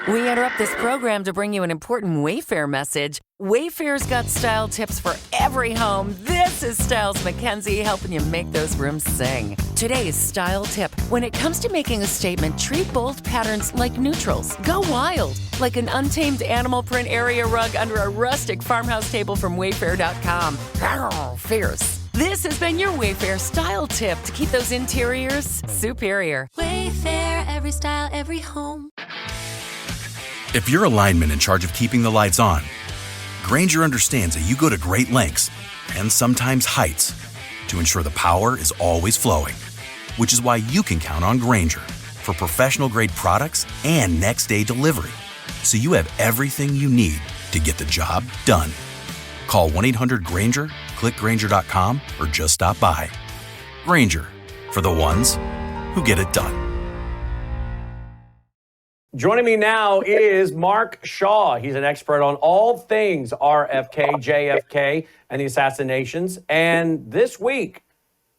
We interrupt this program to bring you an important Wayfair message. Wayfair's got style tips for every home. This is Styles McKenzie helping you make those rooms sing. Today's style tip. When it comes to making a statement, treat bold patterns like neutrals. Go wild, like an untamed animal print area rug under a rustic farmhouse table from Wayfair.com. Arr, fierce. This has been your Wayfair style tip to keep those interiors superior. Wayfair, every style, every home. If you're a lineman in charge of keeping the lights on, Grainger understands that you go to great lengths and sometimes heights to ensure the power is always flowing, which is why you can count on Grainger for professional-grade products and next-day delivery, so you have everything you need to get the job done. Call 1-800-GRAINGER, click Grainger.com, or just stop by. Grainger, for the ones who get it done. Joining me now is Mark Shaw. He's an expert on all things RFK, JFK, and the assassinations. And this week,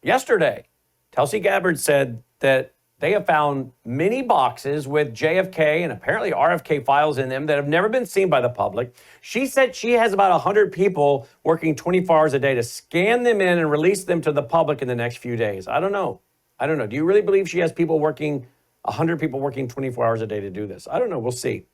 yesterday, Tulsi Gabbard said that they have found many boxes with JFK and apparently RFK files in them that have never been seen by the public. She said she has about 100 people working 24 hours a day to scan them in and release them to the public in the next few days. I don't know. Do you really believe she has people working 100 people working 24 hours a day to do this? I don't know. We'll see.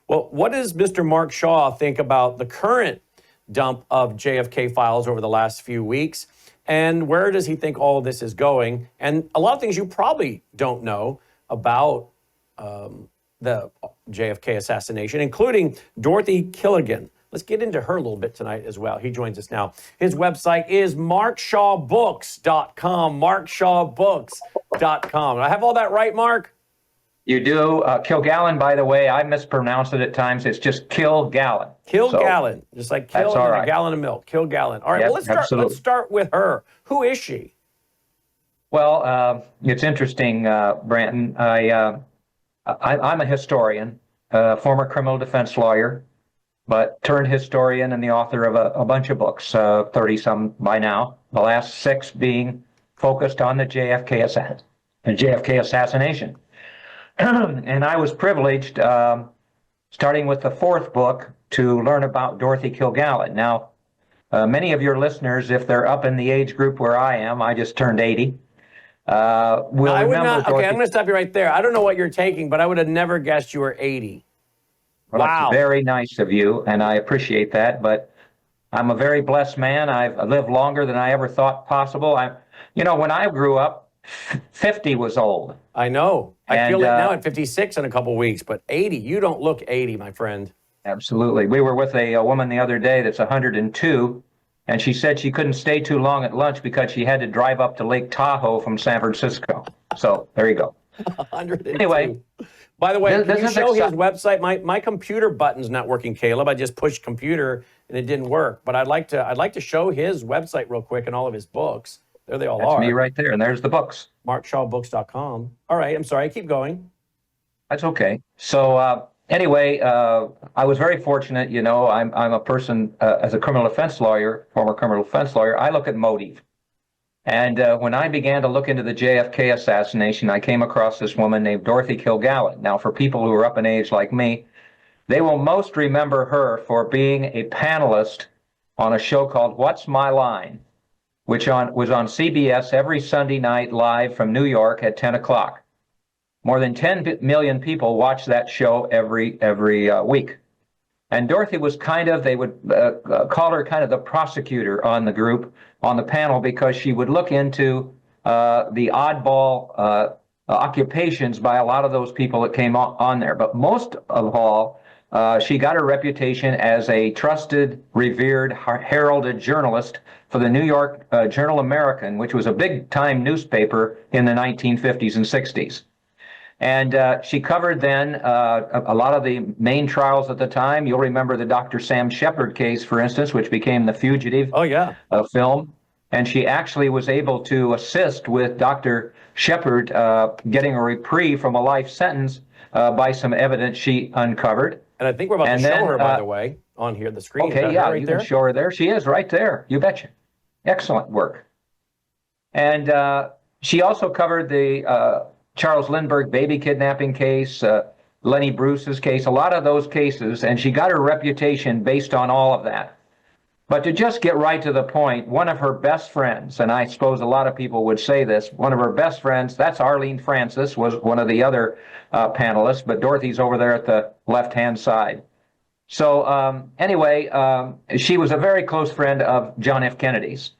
Well, what does Mr. Mark Shaw think about the current dump of JFK files over the last few weeks? And where does he think all of this is going? And a lot of things you probably don't know about the JFK assassination, including Dorothy Killigan. Let's get into her a little bit tonight as well. He joins us now. His website is markshawbooks.com, markshawbooks.com. I have all that right, Mark? You do. Kilgallen, by the way, I mispronounce it at times. It's just Kilgallen. Kilgallen, just like kill and right. a gallon of milk. Kilgallen. All right, Yep, well, let's start with her. Who is she? Well, it's interesting, Branton. I'm a historian, former criminal defense lawyer, but turned historian and the author of a bunch of books, 30-some by now, the last 6 being focused on the JFK assassination. And I was privileged, starting with the 4th book, to learn about Dorothy Kilgallen. Now, many of your listeners, if they're up in the age group where I am, I just turned 80, will remember Dorothy. Okay, I'm going to stop you right there. I don't know what you're taking, but I would have never guessed you were 80. Well, wow. That's very nice of you, and I appreciate that, but I'm a very blessed man. I've lived longer than I ever thought possible. When I grew up, 50 was old. I know. I feel it now at 56 in a couple weeks, but 80, you don't look 80, my friend. Absolutely. We were with a woman the other day that's 102, and she said she couldn't stay too long at lunch because she had to drive up to Lake Tahoe from San Francisco. So there you go. 102. Anyway. By the way, can you show his website? My computer button's not working, Caleb. I just pushed computer and it didn't work. But I'd like to show his website real quick and all of his books. There they all are. That's me right there, and there's the books. markshawbooks.com. All right, I'm sorry. Keep going. That's okay. So anyway, I was very fortunate. I'm a person, as a criminal defense lawyer, former criminal defense lawyer, I look at motive. And when I began to look into the JFK assassination, I came across this woman named Dorothy Kilgallen. Now, for people who are up in age like me, they will most remember her for being a panelist on a show called What's My Line, which was on CBS every Sunday night live from New York at 10 o'clock. More than 10 million people watch that show every week. And Dorothy was they would call her kind of the prosecutor on the group, on the panel, because she would look into the oddball occupations by a lot of those people that came on there. But most of all, she got her reputation as a trusted, revered, heralded journalist for the New York Journal-American, which was a big-time newspaper in the 1950s and 60s. And she covered then a lot of the main trials at the time. You'll remember the Dr. Sam Shepard case, for instance, which became The Fugitive film. And she actually was able to assist with Dr. Shepard getting a reprieve from a life sentence by some evidence she uncovered. And I think we're about to show her, by the way, on here, the screen. Okay, yeah, you can show her there. She is right there. You betcha. Excellent work. And she also covered the Charles Lindbergh baby kidnapping case, Lenny Bruce's case, a lot of those cases, and she got her reputation based on all of that. But to just get right to the point, one of her best friends, and I suppose a lot of people would say this, one of her best friends, that's Arlene Francis, was one of the other panelists, but Dorothy's over there at the left-hand side. So anyway, she was a very close friend of John F. Kennedy's.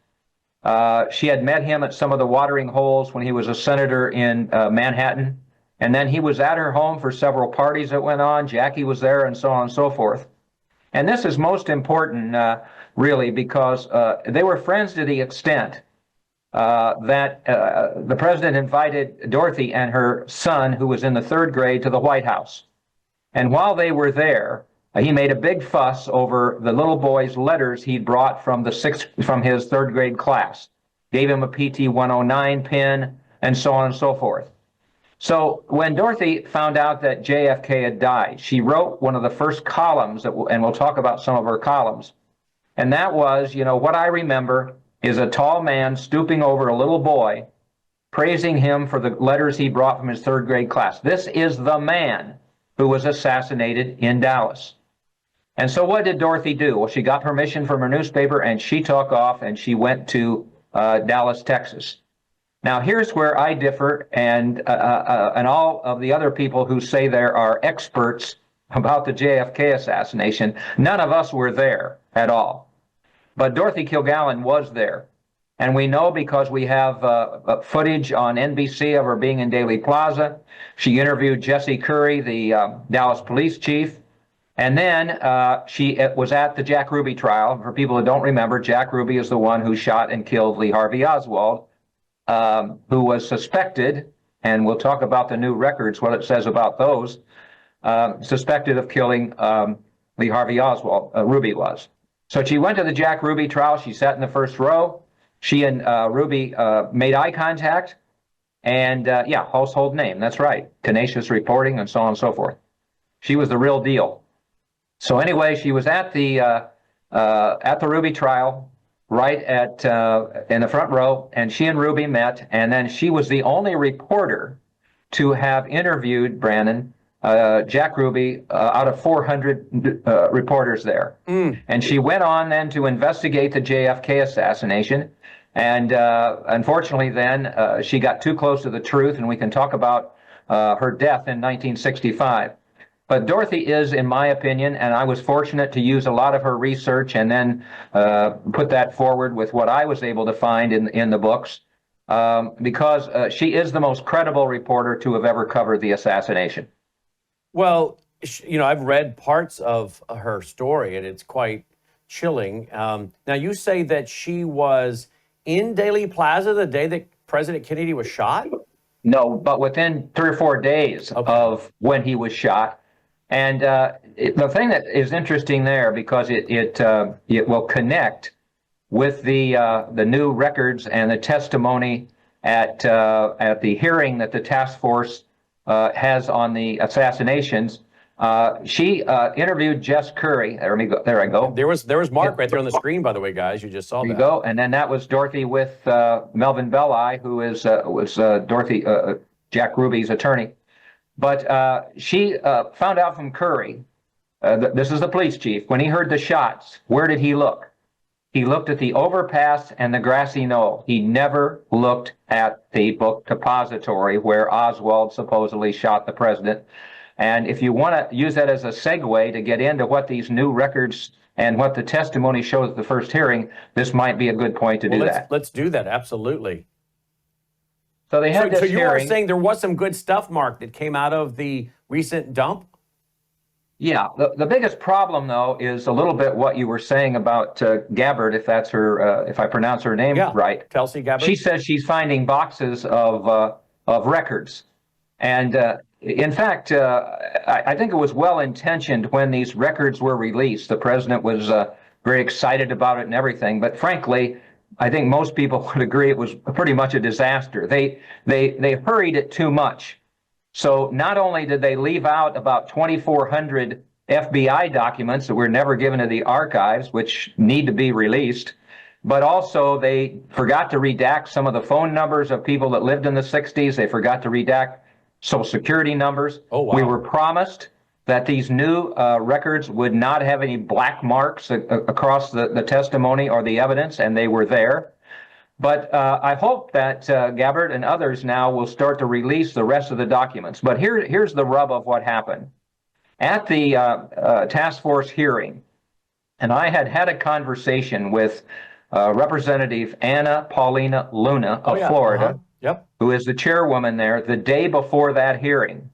She had met him at some of the watering holes when he was a senator in Manhattan, and then he was at her home for several parties that went on. Jackie was there, and so on and so forth. And this is most important, really, because they were friends to the extent that the president invited Dorothy and her son, who was in the 3rd grade, to the White House. And while they were there, he made a big fuss over the little boy's letters he'd brought from his 3rd grade class, gave him a PT 109 pin, and so on and so forth. So when Dorothy found out that JFK had died, she wrote one of the first columns, and we'll talk about some of her columns. And that was, what I remember is a tall man stooping over a little boy, praising him for the letters he brought from his 3rd grade class. This is the man who was assassinated in Dallas. And so what did Dorothy do? Well, she got permission from her newspaper, and she took off, and she went to Dallas, Texas. Now, here's where I differ, and all of the other people who say there are experts about the JFK assassination. None of us were there at all. But Dorothy Kilgallen was there. And we know because we have footage on NBC of her being in Dealey Plaza. She interviewed Jesse Curry, the Dallas police chief. And then she was at the Jack Ruby trial. For people who don't remember, Jack Ruby is the one who shot and killed Lee Harvey Oswald, who was suspected, and we'll talk about the new records, what it says about those, suspected of killing Lee Harvey Oswald, Ruby was. So she went to the Jack Ruby trial. She sat in the first row. She and Ruby made eye contact. And yeah, household name, that's right. Tenacious reporting and so on and so forth. She was the real deal. So anyway, she was at the Ruby trial, right in the front row, and she and Ruby met, and then she was the only reporter to have interviewed Brannon, Jack Ruby, out of 400 reporters there. And she went on then to investigate the JFK assassination, and unfortunately then she got too close to the truth, and we can talk about her death in 1965. But Dorothy is, in my opinion, and I was fortunate to use a lot of her research and then put that forward with what I was able to find in the books, because she is the most credible reporter to have ever covered the assassination. Well, I've read parts of her story, and it's quite chilling. Now, you say that she was in Dealey Plaza the day that President Kennedy was shot? No, but within 3 or 4 days of when he was shot. And the thing that is interesting there, because it will connect with the new records and the testimony at the hearing that the task force has on the assassinations. She interviewed Jess Curry. There I go. There was Mark right there on the screen, by the way, guys. You just saw that. There you go. And then that was Dorothy with Melvin Belli, who was Dorothy Jack Ruby's attorney. But she found out from Curry, this is the police chief, when he heard the shots, where did he look? He looked at the overpass and the grassy knoll. He never looked at the book depository where Oswald supposedly shot the president. And if you want to use that as a segue to get into what these new records and what the testimony shows at the first hearing, this might be a good point to do that. Let's do that, absolutely. So they had this hearing. So you are saying there was some good stuff, Mark, that came out of the recent dump? Yeah. The biggest problem, though, is a little bit what you were saying about Gabbard, if that's her, if I pronounce her name right. Kelsey Gabbard. She says she's finding boxes of records. And in fact, I think it was well-intentioned when these records were released. The president was very excited about it and everything. But frankly, I think most people would agree it was pretty much a disaster. They hurried it too much. So not only did they leave out about 2,400 FBI documents that were never given to the archives, which need to be released, but also they forgot to redact some of the phone numbers of people that lived in the 60s. They forgot to redact Social Security numbers. Oh, wow. We were promised that these new records would not have any black marks across the testimony or the evidence, and they were there. But I hope that Gabbard and others now will start to release the rest of the documents. But here's the rub of what happened. At the task force hearing, and I had a conversation with Representative Anna Paulina Luna of Florida, Yep. who is the chairwoman there, the day before that hearing.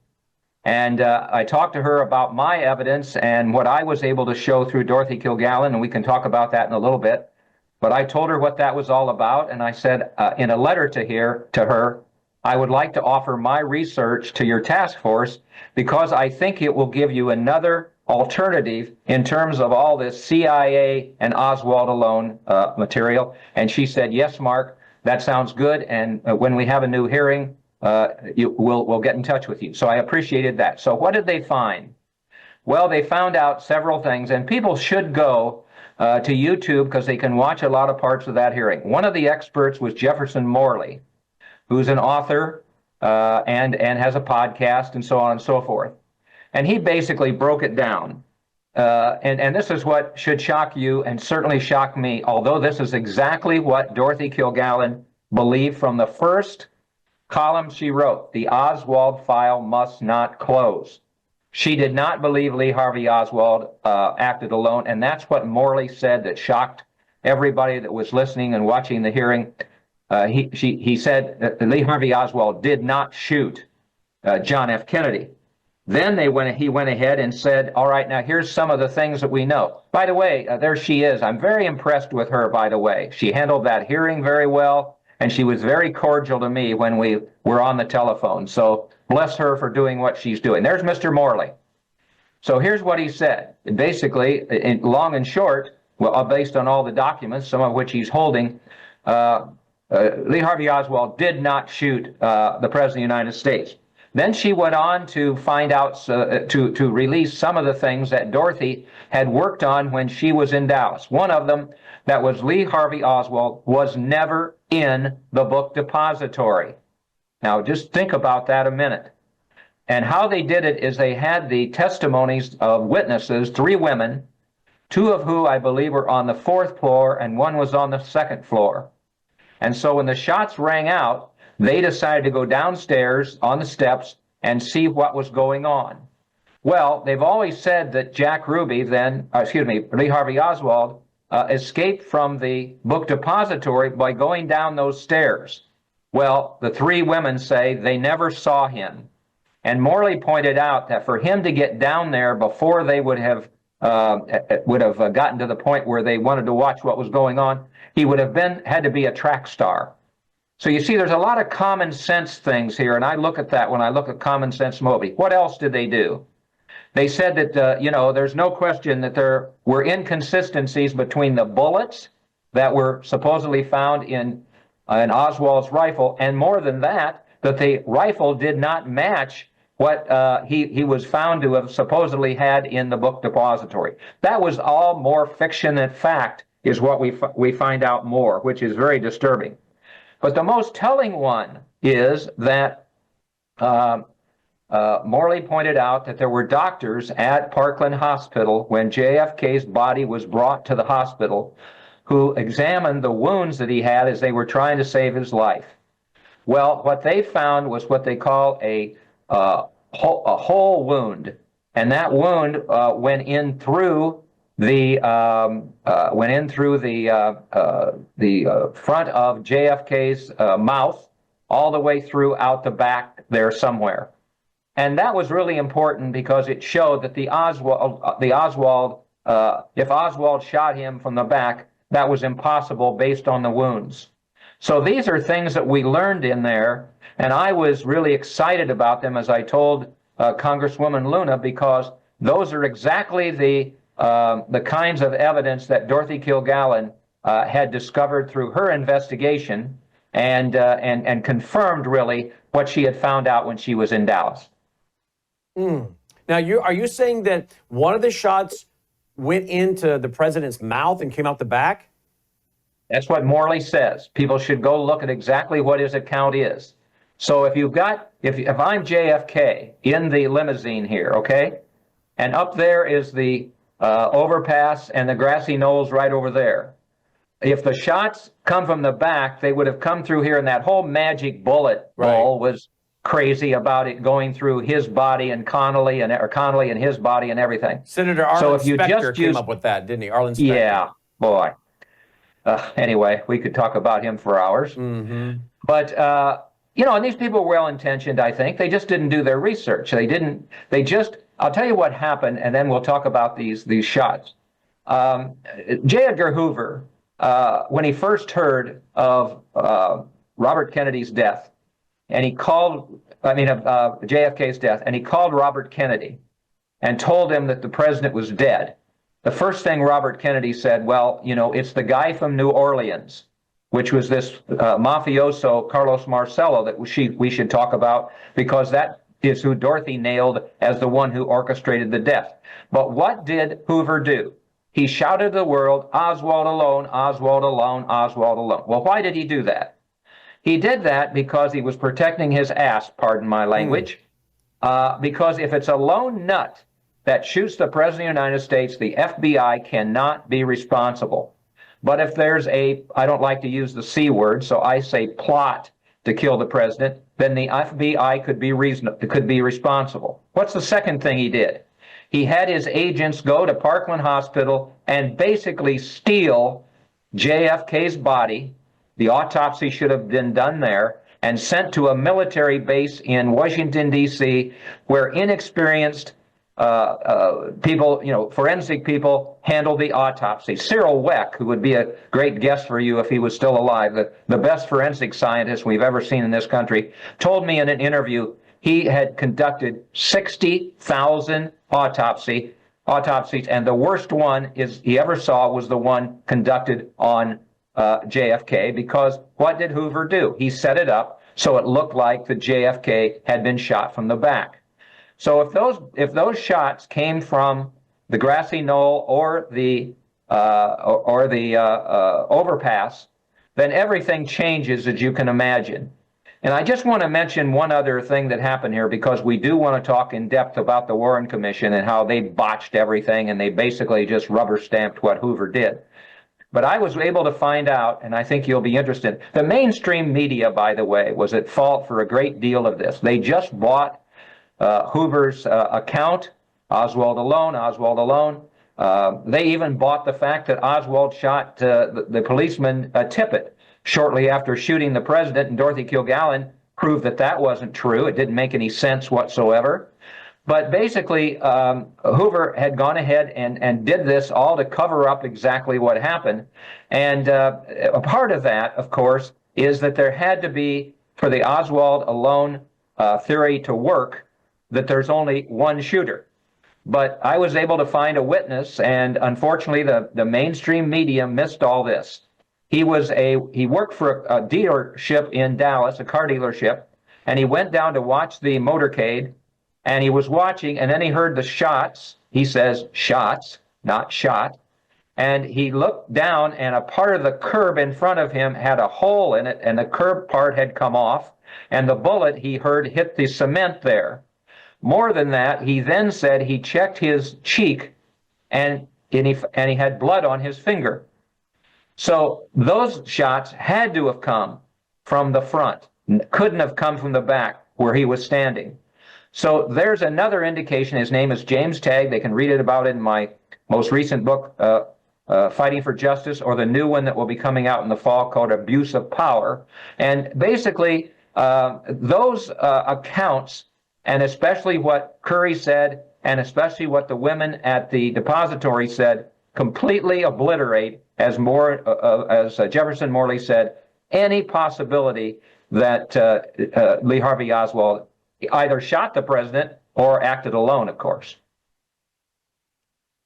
And I talked to her about my evidence and what I was able to show through Dorothy Kilgallen, and we can talk about that in a little bit. But I told her what that was all about, and I said in a letter to her, I would like to offer my research to your task force because I think it will give you another alternative in terms of all this CIA and Oswald alone material. And she said, yes, Mark, that sounds good. And when we have a new hearing, we'll get in touch with you. So I appreciated that. So what did they find? Well, they found out several things, and people should go to YouTube because they can watch a lot of parts of that hearing. One of the experts was Jefferson Morley, who's an author and has a podcast and so on and so forth. And he basically broke it down. And this is what should shock you and certainly shock me, although this is exactly what Dorothy Kilgallen believed from the first column she wrote. The Oswald file must not close. She did not believe Lee Harvey Oswald acted alone, and that's what Morley said that shocked everybody that was listening and watching the hearing. He said that Lee Harvey Oswald did not shoot John F. Kennedy. Then he went ahead and said, all right, now here's some of the things that we know. By the way, there she is. I'm very impressed with her, by the way. She handled that hearing very well, and she was very cordial to me when we were on the telephone. So bless her for doing what she's doing. There's Mr. Morley. So here's what he said. Basically, in long and short, well, based on all the documents, some of which he's holding, Lee Harvey Oswald did not shoot the President of the United States. Then she went on to find out, to release some of the things that Dorothy had worked on when she was in Dallas. One of them, that was Lee Harvey Oswald, was never in the book depository. Now, just think about that a minute. And how they did it is they had the testimonies of witnesses, 3 women, 2 of who I believe were on the 4th floor and 1 was on the 2nd floor. And so when the shots rang out, they decided to go downstairs on the steps and see what was going on. Well, they've always said that Jack Ruby Lee Harvey Oswald escaped from the book depository by going down those stairs. Well, the 3 women say they never saw him. And Morley pointed out that for him to get down there before they would have gotten to the point where they wanted to watch what was going on, he would have had to be a track star. So you see, there's a lot of common sense things here, and I look at that when I look at common sense Moby. What else did they do? They said that, there's no question that there were inconsistencies between the bullets that were supposedly found in Oswald's rifle, and more than that, that the rifle did not match what he was found to have supposedly had in the book depository. That was all more fiction than fact, is what we find out more, which is very disturbing. But the most telling one is that Morley pointed out that there were doctors at Parkland Hospital when JFK's body was brought to the hospital who examined the wounds that he had as they were trying to save his life. Well, what they found was what they call a hole wound, and that wound went in through the front of JFK's mouth, all the way through out the back there somewhere. And that was really important because it showed that if Oswald shot him from the back, that was impossible based on the wounds. So these are things that we learned in there, and I was really excited about them, as I told Congresswoman Luna, because those are exactly the kinds of evidence that Dorothy Kilgallen had discovered through her investigation and confirmed really what she had found out when she was in Dallas. Now, are you saying that one of the shots went into the president's mouth and came out the back? That's what Morley says. People should go look at exactly what his account is. So if I'm JFK in the limousine here, okay, and up there is the overpass and the grassy knolls right over there. If the shots come from the back, they would have come through here, and that whole magic bullet ball was crazy about it going through his body and Connolly and his body and everything. Senator Arlen Specter came up with that, didn't he? Arlen Specter. Yeah, boy. Anyway, we could talk about him for hours. But and these people were well-intentioned, I think. They just didn't do their research. I'll tell you what happened, and then we'll talk about these shots. J. Edgar Hoover, when he first heard of Robert Kennedy's death, and of JFK's death, and he called Robert Kennedy and told him that the president was dead. The first thing Robert Kennedy said, well, it's the guy from New Orleans, which was this mafioso Carlos Marcello that we should talk about, because that is who Dorothy nailed as the one who orchestrated the death. But what did Hoover do? He shouted to the world, Oswald alone, Oswald alone, Oswald alone. Well, why did he do that? He did that because he was protecting his ass, pardon my language, because if it's a lone nut that shoots the President of the United States, the FBI cannot be responsible. But if there's I don't like to use the C word, so I say plot to kill the president, then the FBI could be responsible. What's the second thing he did? He had his agents go to Parkland Hospital and basically steal JFK's body. The autopsy should have been done there and sent to a military base in Washington, D.C., where inexperienced people, forensic people, handle the autopsy. Cyril Weck, who would be a great guest for you if he was still alive, the best forensic scientist we've ever seen in this country, told me in an interview he had conducted 60,000 autopsies, and the worst one he ever saw was the one conducted on JFK, because what did Hoover do? He set it up so it looked like the JFK had been shot from the back. So if those shots came from the grassy knoll or the overpass, then everything changes, as you can imagine. And I just want to mention one other thing that happened here, because we do want to talk in depth about the Warren Commission and how they botched everything and they basically just rubber stamped what Hoover did. But I was able to find out, and I think you'll be interested, the mainstream media, by the way, was at fault for a great deal of this. They just bought Hoover's account, Oswald alone, Oswald alone. They even bought the fact that Oswald shot the policeman Tippit shortly after shooting the president, and Dorothy Kilgallen proved that wasn't true. It didn't make any sense whatsoever. But basically, Hoover had gone ahead and did this all to cover up exactly what happened. And a part of that, of course, is that there had to be, for the Oswald alone theory to work, that there's only one shooter. But I was able to find a witness, and unfortunately the mainstream media missed all this. He worked for a dealership in Dallas, a car dealership, and he went down to watch the motorcade, and he was watching, and then he heard the shots. He says shots, not shot. And he looked down, and a part of the curb in front of him had a hole in it, and the curb part had come off, and the bullet he heard hit the cement there. More than that, he then said he checked his cheek, and he had blood on his finger. So those shots had to have come from the front, couldn't have come from the back where he was standing. So there's another indication. His name is James Tagg. They can read about it in my most recent book, Fighting for Justice, or the new one that will be coming out in the fall called Abuse of Power. And basically, those accounts, and especially what Curry said, and especially what the women at the depository said, completely obliterate, as Jefferson Morley said, any possibility that Lee Harvey Oswald either shot the president or acted alone, of course.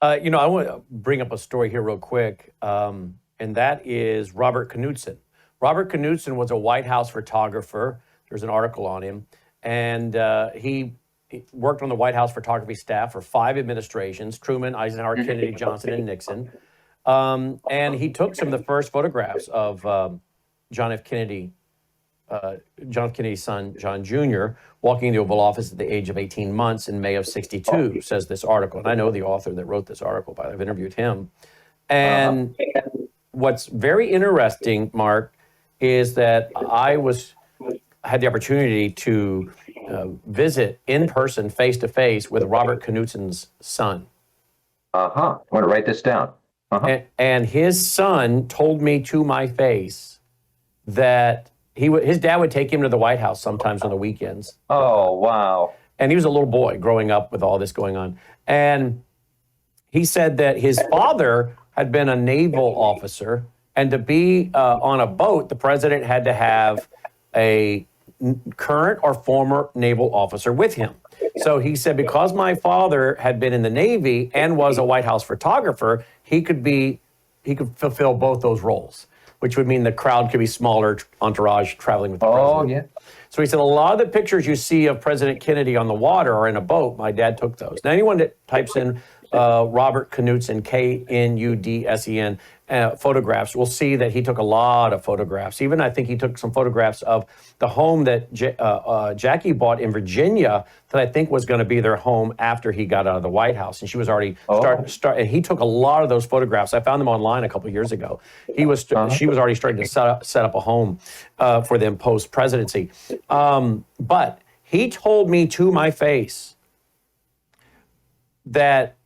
I want to bring up a story here real quick, and that is Robert Knudsen. Robert Knudsen was a White House photographer. There's an article on him. And he worked on the White House photography staff for 5 administrations: Truman, Eisenhower, Kennedy, Johnson, and Nixon. And he took some of the first photographs of John F. Kennedy John F. Kennedy's son, John Jr., walking into the Oval Office at the age of 18 months in May of 62, says this article. And I know the author that wrote this article, but I've interviewed him. And what's very interesting, Mark, is that I had the opportunity to visit in person, face to face, with Robert Knudsen's son. I want to write this down. And his son told me to my face that his dad would take him to the White House sometimes on the weekends. Oh, wow. And he was a little boy growing up with all this going on. And he said that his father had been a naval officer, and to be on a boat, the president had to have a current or former naval officer with him. So he said, because my father had been in the Navy and was a White House photographer, he could fulfill both those roles, which would mean the crowd could be smaller, entourage traveling with the president. Oh, yeah. So he said, a lot of the pictures you see of President Kennedy on the water or in a boat, my dad took those. Now, anyone that types in Robert Knudsen, Knudsen, photographs, will see that he took a lot of photographs. Even I think he took some photographs of the home that Jackie bought in Virginia that I think was going to be their home after he got out of the White House. And she was already and he took a lot of those photographs. I found them online a couple of years ago. She was already starting to set up a home for them post-presidency. But he told me to my face that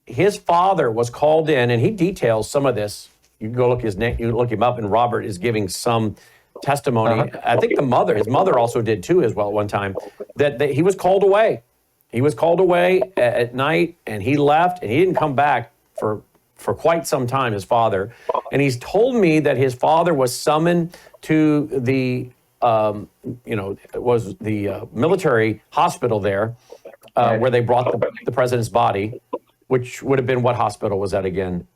his father was called in, and he details some of this. You can go look his name, you look him up, and Robert is giving some testimony. I think his mother also did too, as well, at one time, that he was called away. He was called away at night, and he left, and he didn't come back for quite some time, his father. And he's told me that his father was summoned to the, military hospital there, where they brought the president's body, which would have been, what hospital was that again?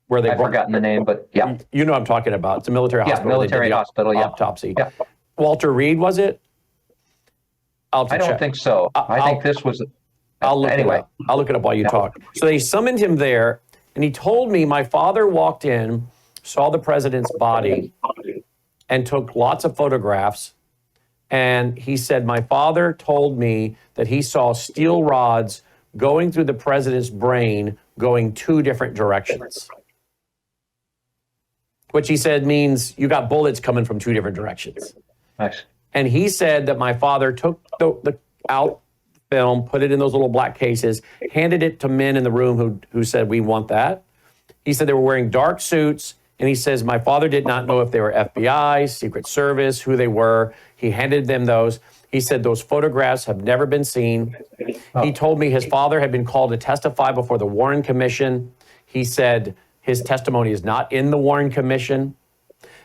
Where I've forgotten the name, but yeah. You know what I'm talking about. It's a military hospital. Military hospital, yeah. Autopsy. Yeah. Walter Reed, was it? I don't think so. I think this was... I'll look it up. I'll look it up while you talk. So they summoned him there, and he told me my father walked in, saw the president's body, and took lots of photographs. And he said, my father told me that he saw steel rods going through the president's brain, going two different directions. Which he said means you got bullets coming from two different directions. Nice. And he said that my father took the out film, put it in those little black cases, handed it to men in the room who said, we want that. He said they were wearing dark suits, and he says my father did not know if they were FBI, Secret Service, who they were. He handed them those. He said those photographs have never been seen. He told me his father had been called to testify before the Warren Commission. He said his testimony is not in the Warren Commission.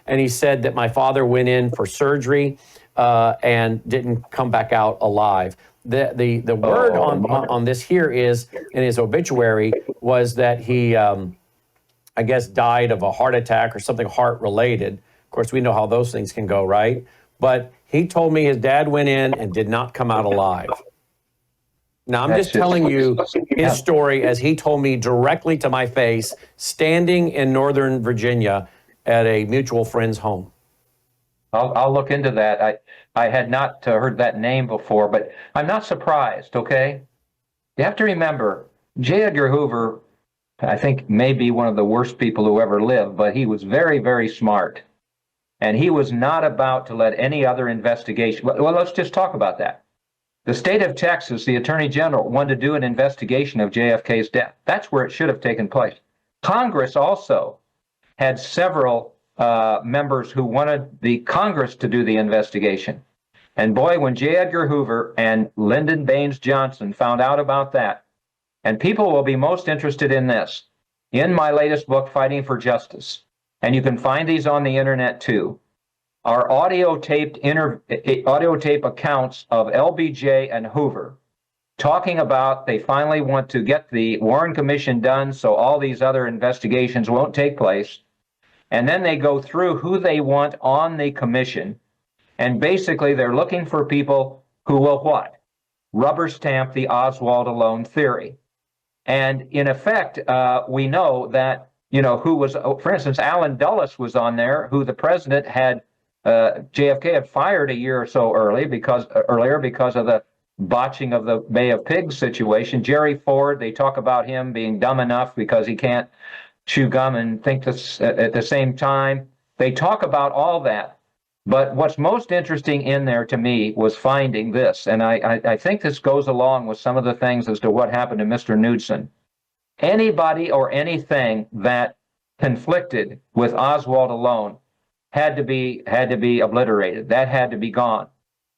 And he said that my father went in for surgery and didn't come back out alive. The word on this here is, in his obituary, was that he, I guess, died of a heart attack or something heart-related. Of course, we know how those things can go, right? But he told me his dad went in and did not come out alive. Now, I'm just telling you his story as he told me directly to my face, standing in Northern Virginia at a mutual friend's home. I'll look into that. I had not heard that name before, but I'm not surprised, okay? You have to remember, J. Edgar Hoover, I think, may be one of the worst people who ever lived, but he was very, very smart. And he was not about to let any other investigation. Well, let's just talk about that. The state of Texas, the Attorney General, wanted to do an investigation of JFK's death. That's where it should have taken place. Congress also had several members who wanted the Congress to do the investigation. And boy, when J. Edgar Hoover and Lyndon Baines Johnson found out about that, and people will be most interested in this, in my latest book, Fighting for Justice, and you can find these on the internet too, are audio tape accounts of LBJ and Hoover talking about they finally want to get the Warren Commission done so all these other investigations won't take place. And then they go through who they want on the commission. And basically they're looking for people who will what? Rubber stamp the Oswald alone theory. And in effect, we know that, who was, for instance, Alan Dulles was on there, who the president had JFK had fired a year or so earlier because of the botching of the Bay of Pigs situation. Jerry Ford, they talk about him being dumb enough because he can't chew gum and think this at the same time. They talk about all that. But what's most interesting in there to me was finding this, and I think this goes along with some of the things as to what happened to Mr. Knudsen. Anybody or anything that conflicted with Oswald alone had to be obliterated. That had to be gone.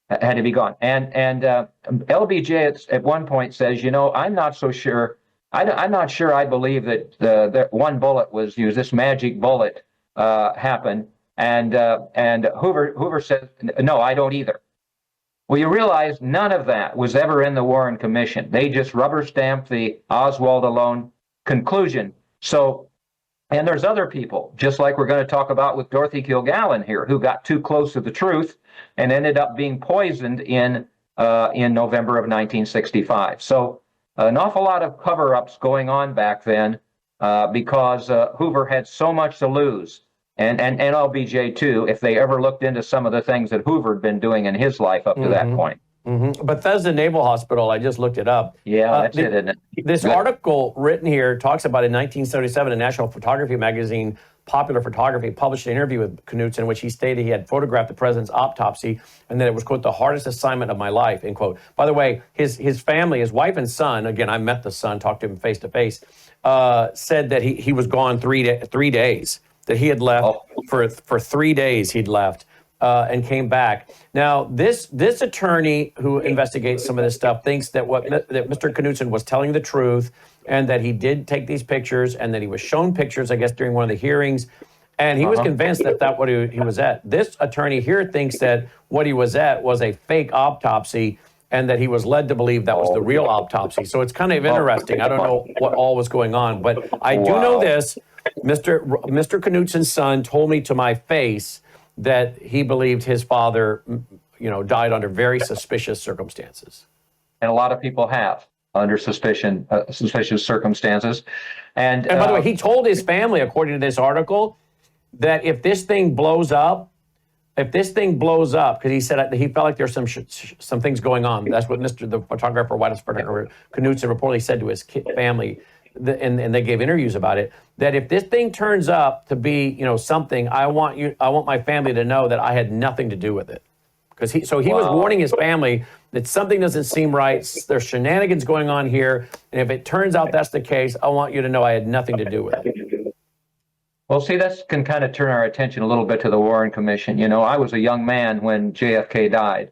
Had to be gone. And LBJ at one point says, I'm not so sure. I'm not sure I believe that that one bullet was used. This magic bullet happened. And Hoover says, no, I don't either. Well, you realize none of that was ever in the Warren Commission. They just rubber stamped the Oswald alone conclusion. So, and there's other people, just like we're going to talk about with Dorothy Kilgallen here, who got too close to the truth and ended up being poisoned in November of 1965. So, an awful lot of cover-ups going on back then because Hoover had so much to lose. And LBJ too, if they ever looked into some of the things that Hoover had been doing in his life up to that point. Bethesda Naval Hospital, I just looked it up. Yeah, that's it, isn't it? This article written here talks about in 1977, a National Photography magazine, Popular Photography, published an interview with Knudsen in which he stated he had photographed the president's autopsy and that it was, quote, the hardest assignment of my life, end quote. By the way, his family, his wife and son, again, I met the son, talked to him face to face, said that he was gone 3 days. That he had left for 3 days. He'd left and came back. Now, this attorney who investigates some of this stuff thinks that that Mr. Knudsen was telling the truth, and that he did take these pictures, and that he was shown pictures, I guess, during one of the hearings, and he was convinced that that's what he was at. This attorney here thinks that what he was at was a fake autopsy, and that he was led to believe that was the real autopsy. So it's kind of interesting. I don't know what all was going on, but I do know this. Mr. Knudsen's son told me to my face that he believed his father, died under very suspicious circumstances. And a lot of people have under suspicious circumstances. And by the way, he told his family, according to this article, that if this thing blows up, because he said he felt like there's some things going on. That's what the photographer, White House photographer Knudsen reportedly said to his family. And they gave interviews about it, that if this thing turns up to be, something, I want my family to know that I had nothing to do with it. Because he was warning his family that something doesn't seem right. There's shenanigans going on here. And if it turns out that's the case, I want you to know I had nothing to do with it. Well, see, that can kind of turn our attention a little bit to the Warren Commission. I was a young man when JFK died.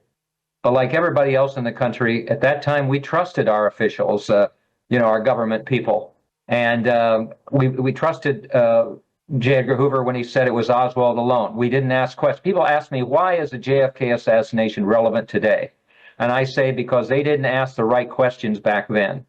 But like everybody else in the country, at that time, we trusted our officials, our government people. And we trusted J. Edgar Hoover when he said it was Oswald alone. We didn't ask questions. People ask me, why is the JFK assassination relevant today? And I say, because they didn't ask the right questions back then.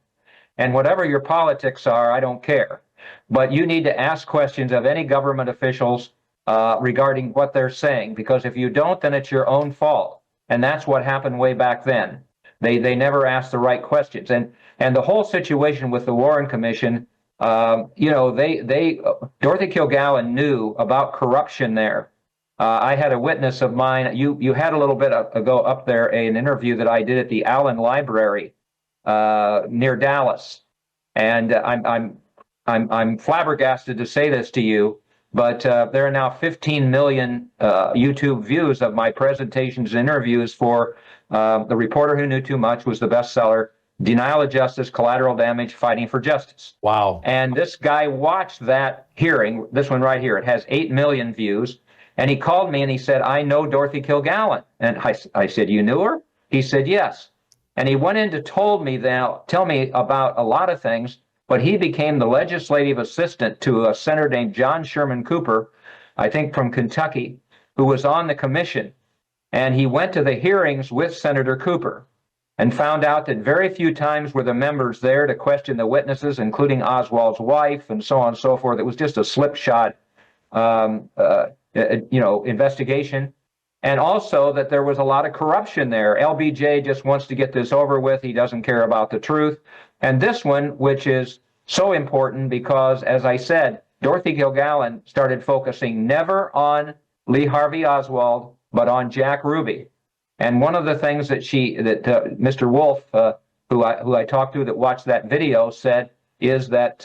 And whatever your politics are, I don't care. But you need to ask questions of any government officials regarding what they're saying, because if you don't, then it's your own fault. And that's what happened way back then. They never asked the right questions. And the whole situation with the Warren Commission, Dorothy Kilgallen knew about corruption there. I had a witness of mine. You had a little bit ago up there an interview that I did at the Allen Library near Dallas, and I'm flabbergasted to say this to you, but there are now 15 million YouTube views of my presentations and interviews for The Reporter Who Knew Too Much was the bestseller. Denial of Justice, Collateral Damage, Fighting for Justice. Wow. And this guy watched that hearing, this one right here. It has 8 million views. And he called me and he said, I know Dorothy Kilgallen. And I said, you knew her? He said, yes. And he went in to tell me about a lot of things, but he became the legislative assistant to a senator named John Sherman Cooper, I think from Kentucky, who was on the commission. And he went to the hearings with Senator Cooper and found out that very few times were the members there to question the witnesses, including Oswald's wife and so on and so forth. It was just a slipshod, investigation. And also that there was a lot of corruption there. LBJ just wants to get this over with. He doesn't care about the truth. And this one, which is so important because, as I said, Dorothy Kilgallen started focusing never on Lee Harvey Oswald but on Jack Ruby. And one of the things that Mr. Wolf, who I talked to that watched that video, said is that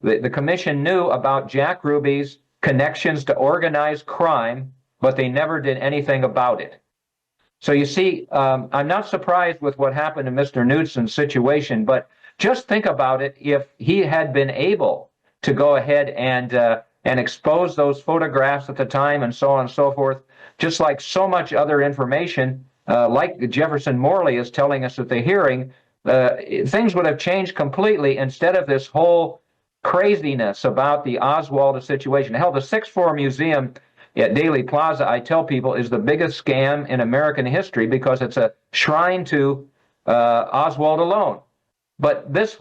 the commission knew about Jack Ruby's connections to organized crime, but they never did anything about it. So you see, I'm not surprised with what happened in Mr. Knudsen's situation, but just think about it. If he had been able to go ahead and expose those photographs at the time and so on and so forth, just like so much other information, like Jefferson Morley is telling us at the hearing, things would have changed completely instead of this whole craziness about the Oswald situation. Hell, the 6-4 Museum at Daley Plaza, I tell people, is the biggest scam in American history because it's a shrine to Oswald alone. But this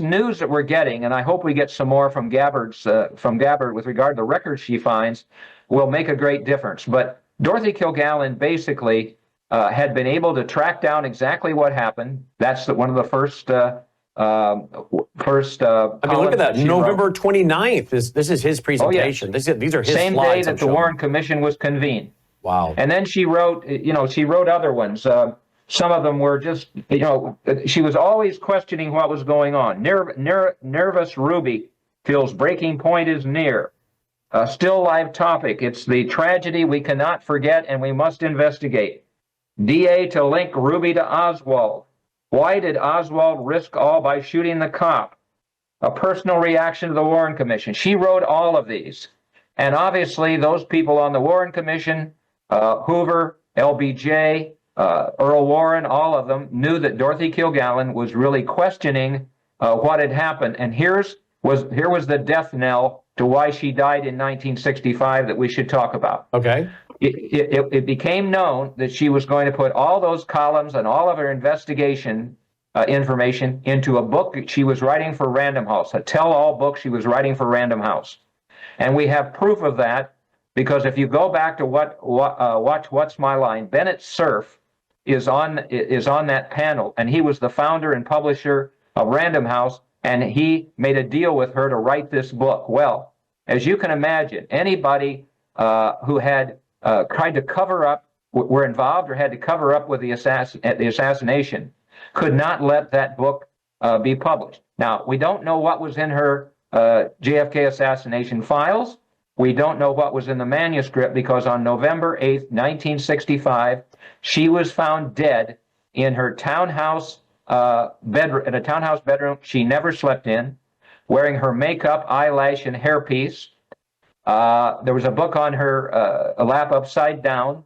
news that we're getting, and I hope we get some more from Gabbard with regard to the records she finds, will make a great difference. But Dorothy Kilgallen basically had been able to track down exactly what happened. That's one of the first. I mean, look at that. November 29th. This is his presentation. Oh, yes. These are his same slides. Day that the Warren Commission was convened. Wow. And then she wrote other ones. Some of them were just, she was always questioning what was going on. Nervous Ruby feels breaking point is near. Still live topic. It's the tragedy we cannot forget and we must investigate. DA to link Ruby to Oswald. Why did Oswald risk all by shooting the cop? A personal reaction to the Warren Commission. She wrote all of these. And obviously those people on the Warren Commission, Hoover, LBJ, Earl Warren, all of them knew that Dorothy Kilgallen was really questioning what had happened. And here was the death knell to why she died in 1965 that we should talk about. Okay. It became known that she was going to put all those columns and all of her investigation information into a book she was writing for Random House, a tell-all book she was writing for Random House. And we have proof of that because if you go back to watch What's My Line, Bennett Cerf is on that panel, and he was the founder and publisher of Random House, and he made a deal with her to write this book. Well, as you can imagine, anybody who had tried to cover up, were involved or had to cover up with the assassination, could not let that book be published. Now, we don't know what was in her JFK assassination files. We don't know what was in the manuscript because on November 8th, 1965, she was found dead in her townhouse bedroom, in a townhouse bedroom she never slept in, wearing her makeup, eyelash, and hairpiece. There was a book on her lap upside down.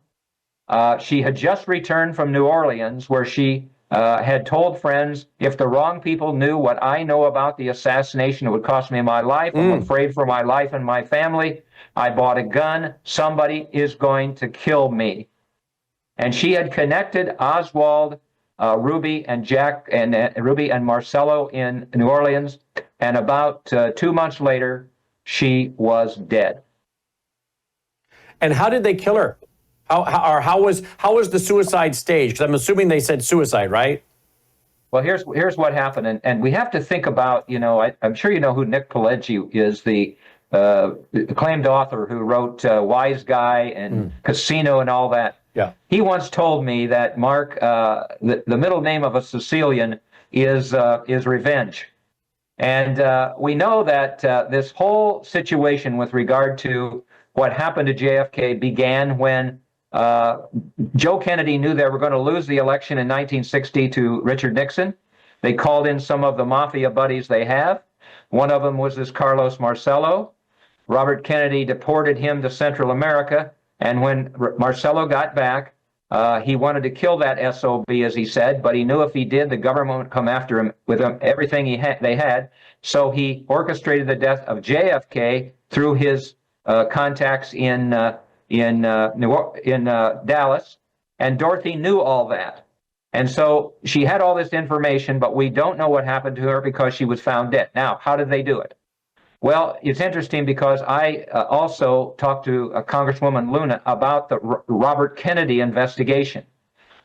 She had just returned from New Orleans where she had told friends, if the wrong people knew what I know about the assassination, it would cost me my life. I'm afraid for my life and my family. I bought a gun. Somebody is going to kill me. And she had connected Oswald, Ruby, and Jack, and Ruby and Marcello in New Orleans. And about 2 months later, she was dead. And how did they kill her? How was the suicide staged? Because I'm assuming they said suicide, right? Well, here's what happened, and we have to think about, I'm sure you know who Nick Pileggi is, the acclaimed author who wrote Wise Guy and Casino and all that. Yeah. He once told me that, Mark, the middle name of a Sicilian is revenge. And we know that this whole situation with regard to what happened to JFK began when Joe Kennedy knew they were going to lose the election in 1960 to Richard Nixon. They called in some of the mafia buddies they have. One of them was this Carlos Marcello. Robert Kennedy deported him to Central America, and when Marcello got back, he wanted to kill that SOB, as he said, but he knew if he did, the government would come after him with everything they had. So he orchestrated the death of JFK through his contacts in Dallas, and Dorothy knew all that. And so she had all this information, but we don't know what happened to her because she was found dead. Now, how did they do it? Well, it's interesting because I also talked to Congresswoman Luna about the Robert Kennedy investigation,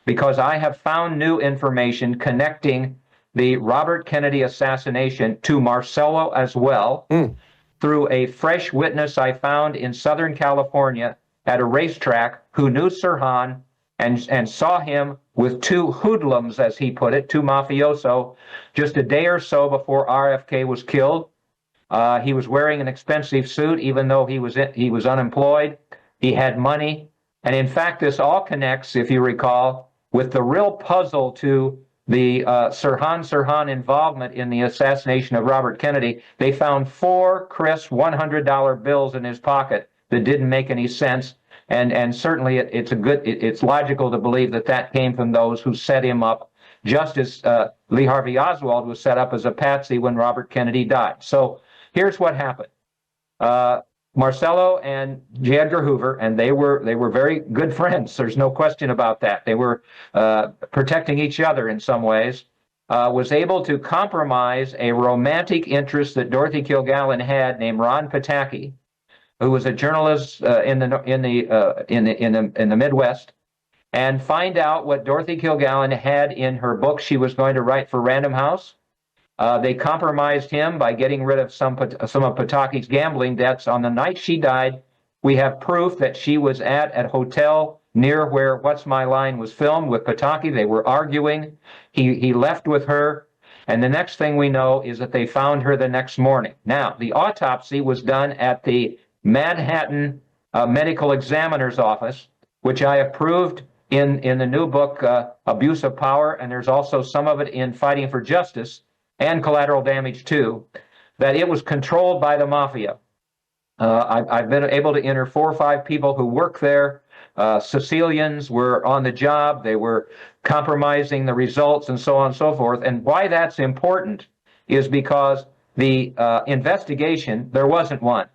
because I have found new information connecting the Robert Kennedy assassination to Marcello as well, through a fresh witness I found in Southern California at a racetrack who knew Sirhan and saw him with two hoodlums, as he put it, two mafioso, just a day or so before RFK was killed. He was wearing an expensive suit, even though he was unemployed. He had money. And in fact, this all connects, if you recall, with the real puzzle to the Sirhan involvement in the assassination of Robert Kennedy. They found 4 crisp $100 bills in his pocket that didn't make any sense. And certainly it's logical to believe that came from those who set him up, just as Lee Harvey Oswald was set up as a patsy when Robert Kennedy died. So here's what happened. Marcello and J. Edgar Hoover, and they were very good friends. There's no question about that. They were protecting each other in some ways. Was able to compromise a romantic interest that Dorothy Kilgallen had, named Ron Pataki, who was a journalist in the Midwest, and find out what Dorothy Kilgallen had in her book she was going to write for Random House. They compromised him by getting rid of some of Pataki's gambling debts. On the night she died, we have proof that she was at a hotel near where What's My Line was filmed with Pataki. They were arguing. He left with her. And the next thing we know is that they found her the next morning. Now, the autopsy was done at the Manhattan Medical Examiner's Office, which I approved in the new book, Abuse of Power, and there's also some of it in Fighting for Justice, and Collateral Damage too, that it was controlled by the mafia. I've been able to enter 4 or 5 people who work there. Sicilians were on the job. They were compromising the results and so on and so forth. And why that's important is because the investigation, there wasn't one.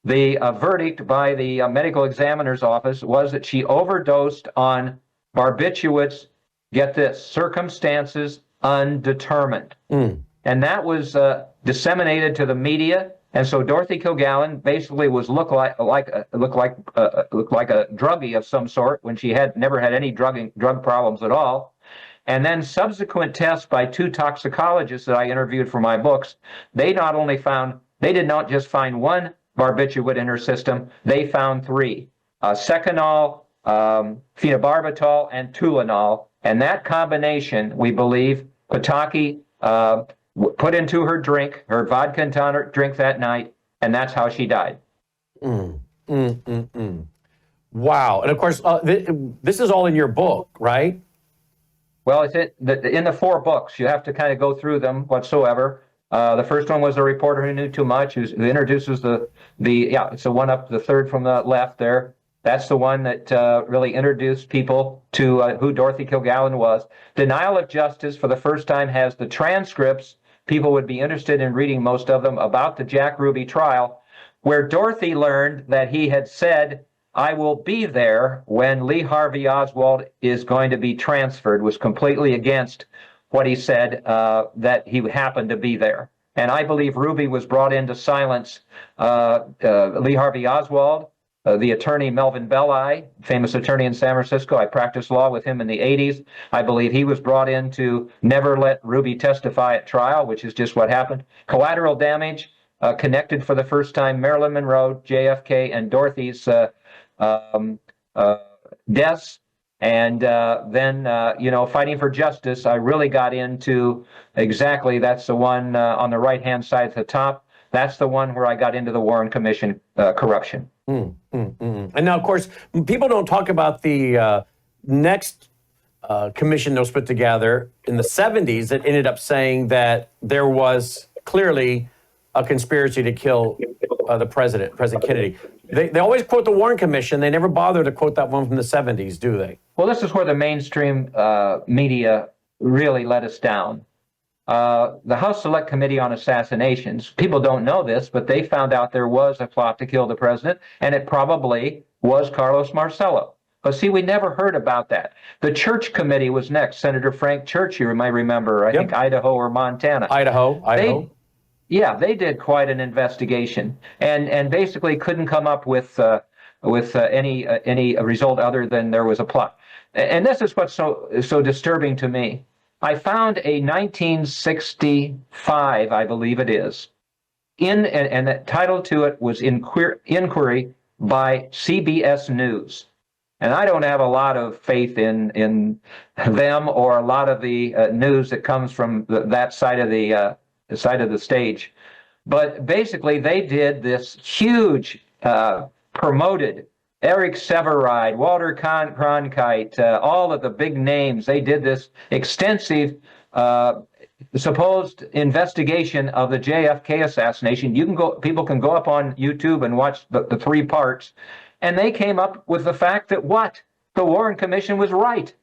The verdict by the medical examiner's office was that she overdosed on barbiturates, get this, circumstances undetermined. And that was disseminated to the media. And so Dorothy Kilgallen basically was looked like a druggie of some sort when she had never had any drug problems at all. And then subsequent tests by 2 toxicologists that I interviewed for my books, they did not just find 1 barbiturate in her system, they found 3: seconal, phenobarbital, and Tulinol. And that combination, we believe, Pataki put into her drink, her vodka and tonic drink that night, and that's how she died. Wow. And of course, this is all in your book, right? Well, it's in the 4 books. You have to kind of go through them whatsoever. The first one was A Reporter Who Knew Too Much, who introduces it's the one up, the third from the left there. That's the one that really introduced people to who Dorothy Kilgallen was. Denial of Justice, for the first time, has the transcripts. People would be interested in reading most of them about the Jack Ruby trial, where Dorothy learned that he had said, "I will be there when Lee Harvey Oswald is going to be transferred," was completely against what he said, that he happened to be there. And I believe Ruby was brought in to silence Lee Harvey Oswald. The attorney Melvin Belli, famous attorney in San Francisco, I practiced law with him in the 80s. I believe he was brought in to never let Ruby testify at trial, which is just what happened. Collateral Damage connected for the first time Marilyn Monroe, JFK, and Dorothy's deaths. And then, Fighting for Justice, I really got into exactly, that's the one on the right-hand side at the top. That's the one where I got into the Warren Commission corruption. And now, of course, people don't talk about the next commission that was put together in the 70s that ended up saying that there was clearly a conspiracy to kill the President Kennedy. They always quote the Warren Commission. They never bother to quote that one from the 70s, do they? Well, this is where the mainstream media really let us down. The House Select Committee on Assassinations, people don't know this, but they found out there was a plot to kill the president, and it probably was Carlos Marcello. But see, we never heard about that. The Church Committee was next. Senator Frank Church, you might remember, I think Idaho or Montana. Idaho. They did quite an investigation, and basically couldn't come up with any result other than there was a plot. And this is what's so disturbing to me. I found a 1965, I believe it is, and the title to it was Inquiry by CBS News. And I don't have a lot of faith in them or a lot of the news that comes from that side of the stage. But basically, they did this huge promoted Eric Sevareid, Walter Cronkite, all of the big names. They did this extensive supposed investigation of the JFK assassination. People can go up on YouTube and watch the 3 parts, and they came up with the fact that the Warren Commission was right.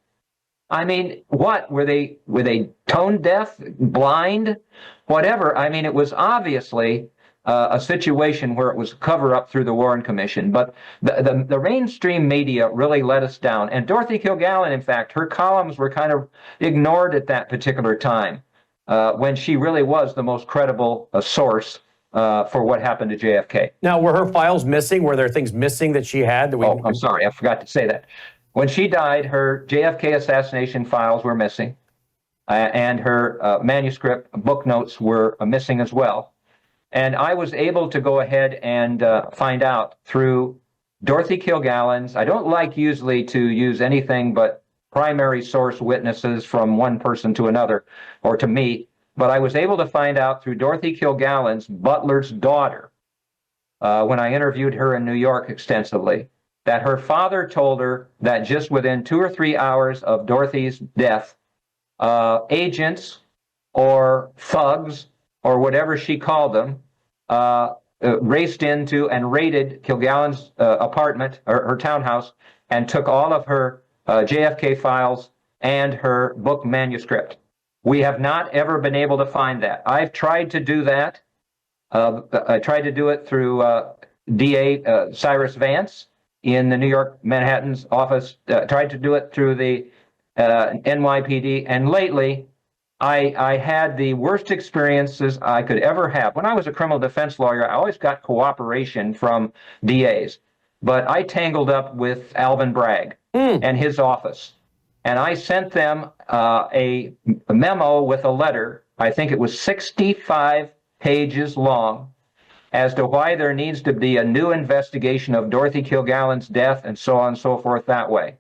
I mean, were they tone deaf, blind, whatever? I mean, it was obviously a situation where it was cover up through the Warren Commission, but the mainstream media really let us down. And Dorothy Kilgallen, in fact, her columns were kind of ignored at that particular time, when she really was the most credible source for what happened to JFK. Now, were her files missing? Were there things missing that she had? I'm sorry, I forgot to say that. When she died, her JFK assassination files were missing, and her manuscript book notes were missing as well. And I was able to go ahead and find out through Dorothy Kilgallen's. I don't like usually to use anything but primary source witnesses from one person to another or to me, but I was able to find out through Dorothy Kilgallen's butler's daughter, when I interviewed her in New York extensively, that her father told her that just within 2 or 3 hours of Dorothy's death, agents or thugs or whatever she called them raced into and raided Kilgallen's apartment or her townhouse and took all of her JFK files and her book manuscript. We have not ever been able to find that. I've tried to do that. I tried to do it through DA Cyrus Vance in the New York Manhattan's office, tried to do it through the NYPD, and lately I had the worst experiences I could ever have. When I was a criminal defense lawyer, I always got cooperation from DAs, but I tangled up with Alvin Bragg and his office, and I sent them a memo with a letter. I think it was 65 pages long, as to why there needs to be a new investigation of Dorothy Kilgallen's death and so on and so forth that way.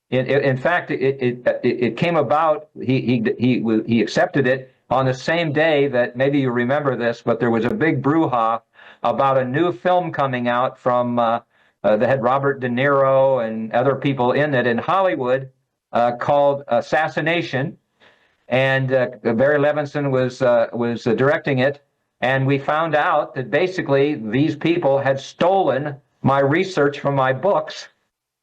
In fact, it came about, he accepted it on the same day that, maybe you remember this, but there was a big brouhaha about a new film coming out from, that had Robert De Niro and other people in it in Hollywood, called Assassination. And Barry Levinson was directing it. And we found out that basically these people had stolen my research from my books,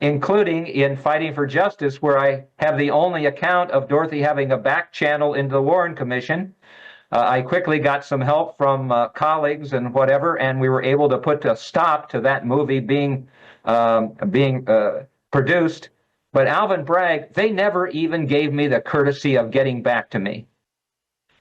including in Fighting for Justice, where I have the only account of Dorothy having a back channel into the Warren Commission. I quickly got some help from colleagues and whatever, and we were able to put a stop to that movie being produced. But Alvin Bragg, they never even gave me the courtesy of getting back to me.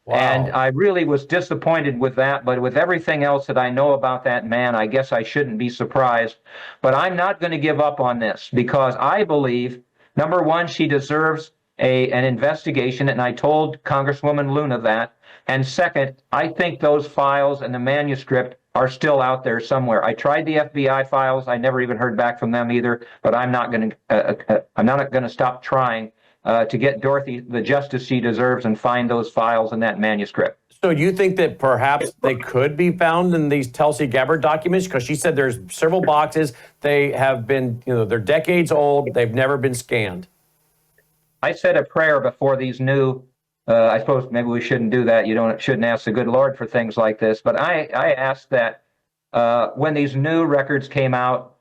Wow. And I really was disappointed with that, but with everything else that I know about that man, I guess I shouldn't be surprised. But I'm not going to give up on this, because I believe, number one, she deserves an investigation, and I told Congresswoman Luna that. And second, I think those files and the manuscript are still out there somewhere. I tried the FBI files. I never even heard back from them either, but I'm not going to stop trying to get Dorothy the justice she deserves and find those files and that manuscript. So you think that perhaps they could be found in these Tulsi Gabbard documents? Because she said there's several boxes. They have been, they're decades old. They've never been scanned. I said a prayer before these new, I suppose maybe we shouldn't do that. Shouldn't ask the good Lord for things like this. But I asked that when these new records came out,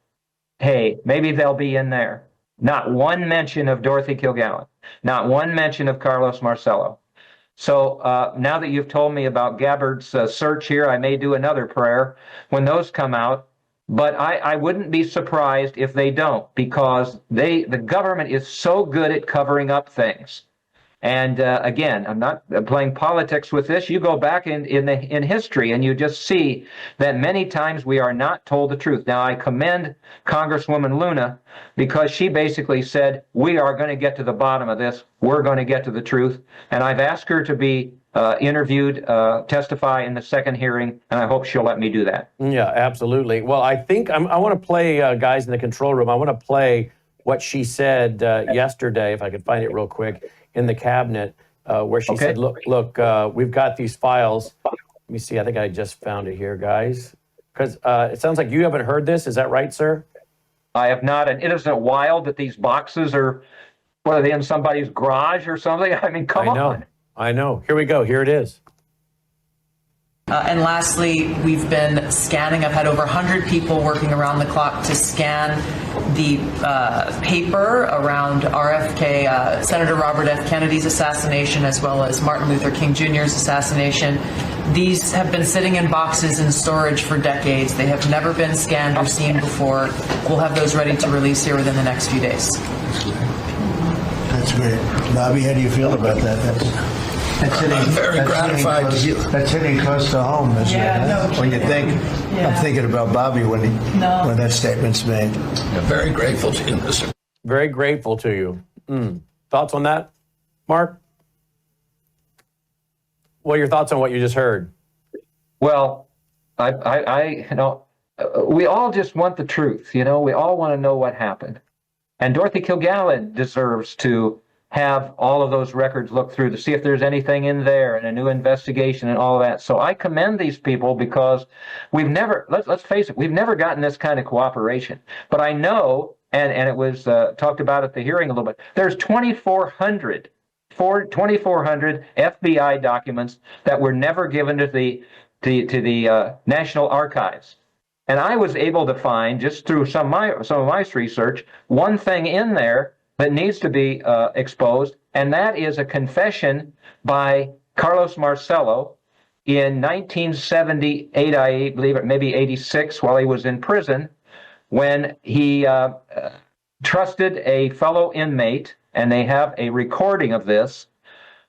hey, maybe they'll be in there. Not one mention of Dorothy Kilgallen. Not one mention of Carlos Marcello. So now that you've told me about Gabbard's search here, I may do another prayer when those come out. But I wouldn't be surprised if they don't, because the government is so good at covering up things. And again, I'm not playing politics with this. You go back in history and you just see that many times we are not told the truth. Now, I commend Congresswoman Luna, because she basically said, we are going to get to the bottom of this. We're going to get to the truth. And I've asked her to be interviewed, testify in the second hearing, and I hope she'll let me do that. Yeah, absolutely. Well, I think I want to play, guys in the control room, I want to play what she said yesterday, if I could find it real quick, in the cabinet, where she said, look, we've got these files. Let me see. I think I just found it here, guys. Because it sounds like you haven't heard this. Is that right, sir? I have not. And isn't it wild that these boxes are, what are they, in somebody's garage or something? I mean, come on. I know. Here we go. Here it is. And lastly, we've been scanning. I've had over 100 people working around the clock to scan the paper around RFK, Senator Robert F. Kennedy's assassination, as well as Martin Luther King Jr.'s assassination. These have been sitting in boxes in storage for decades. They have never been scanned or seen before. We'll have those ready to release here within the next few days. That's great. Bobby, how do you feel about that? That's hitting, I'm very gratified to hear. That's hitting close to home, isn't it? No When you think, I'm thinking about Bobby when that statement's made. I'm very grateful to you, Mr. Very grateful to you. Thoughts on that, Mark? What are your thoughts on what you just heard? Well, we all just want the truth. We all want to know what happened. And Dorothy Kilgallen deserves to have all of those records looked through to see if there's anything in there and a new investigation and all of that. So I commend these people because we've never, let's face it, we've never gotten this kind of cooperation. But I know, and it was talked about at the hearing a little bit, there's 2,400 FBI documents that were never given to the National Archives. And I was able to find, just through some of my research, one thing in there that needs to be exposed, and that is a confession by Carlos Marcello in 1978, I believe, or maybe 86, while he was in prison, when he trusted a fellow inmate, and they have a recording of this.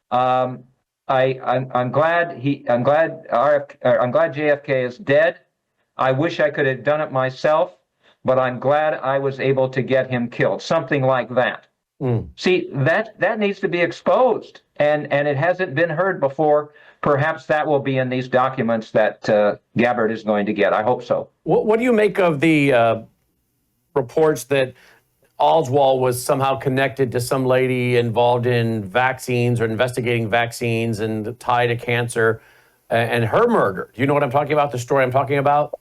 I'm glad JFK is dead. I wish I could have done it myself, but I'm glad I was able to get him killed. Something like that. See, that needs to be exposed, and it hasn't been heard before. Perhaps that will be in these documents that Gabbard is going to get. I hope so. What do you make of the reports that Oswald was somehow connected to some lady involved in vaccines or investigating vaccines and tied to cancer and her murder? Do you know what I'm talking about, the story I'm talking about?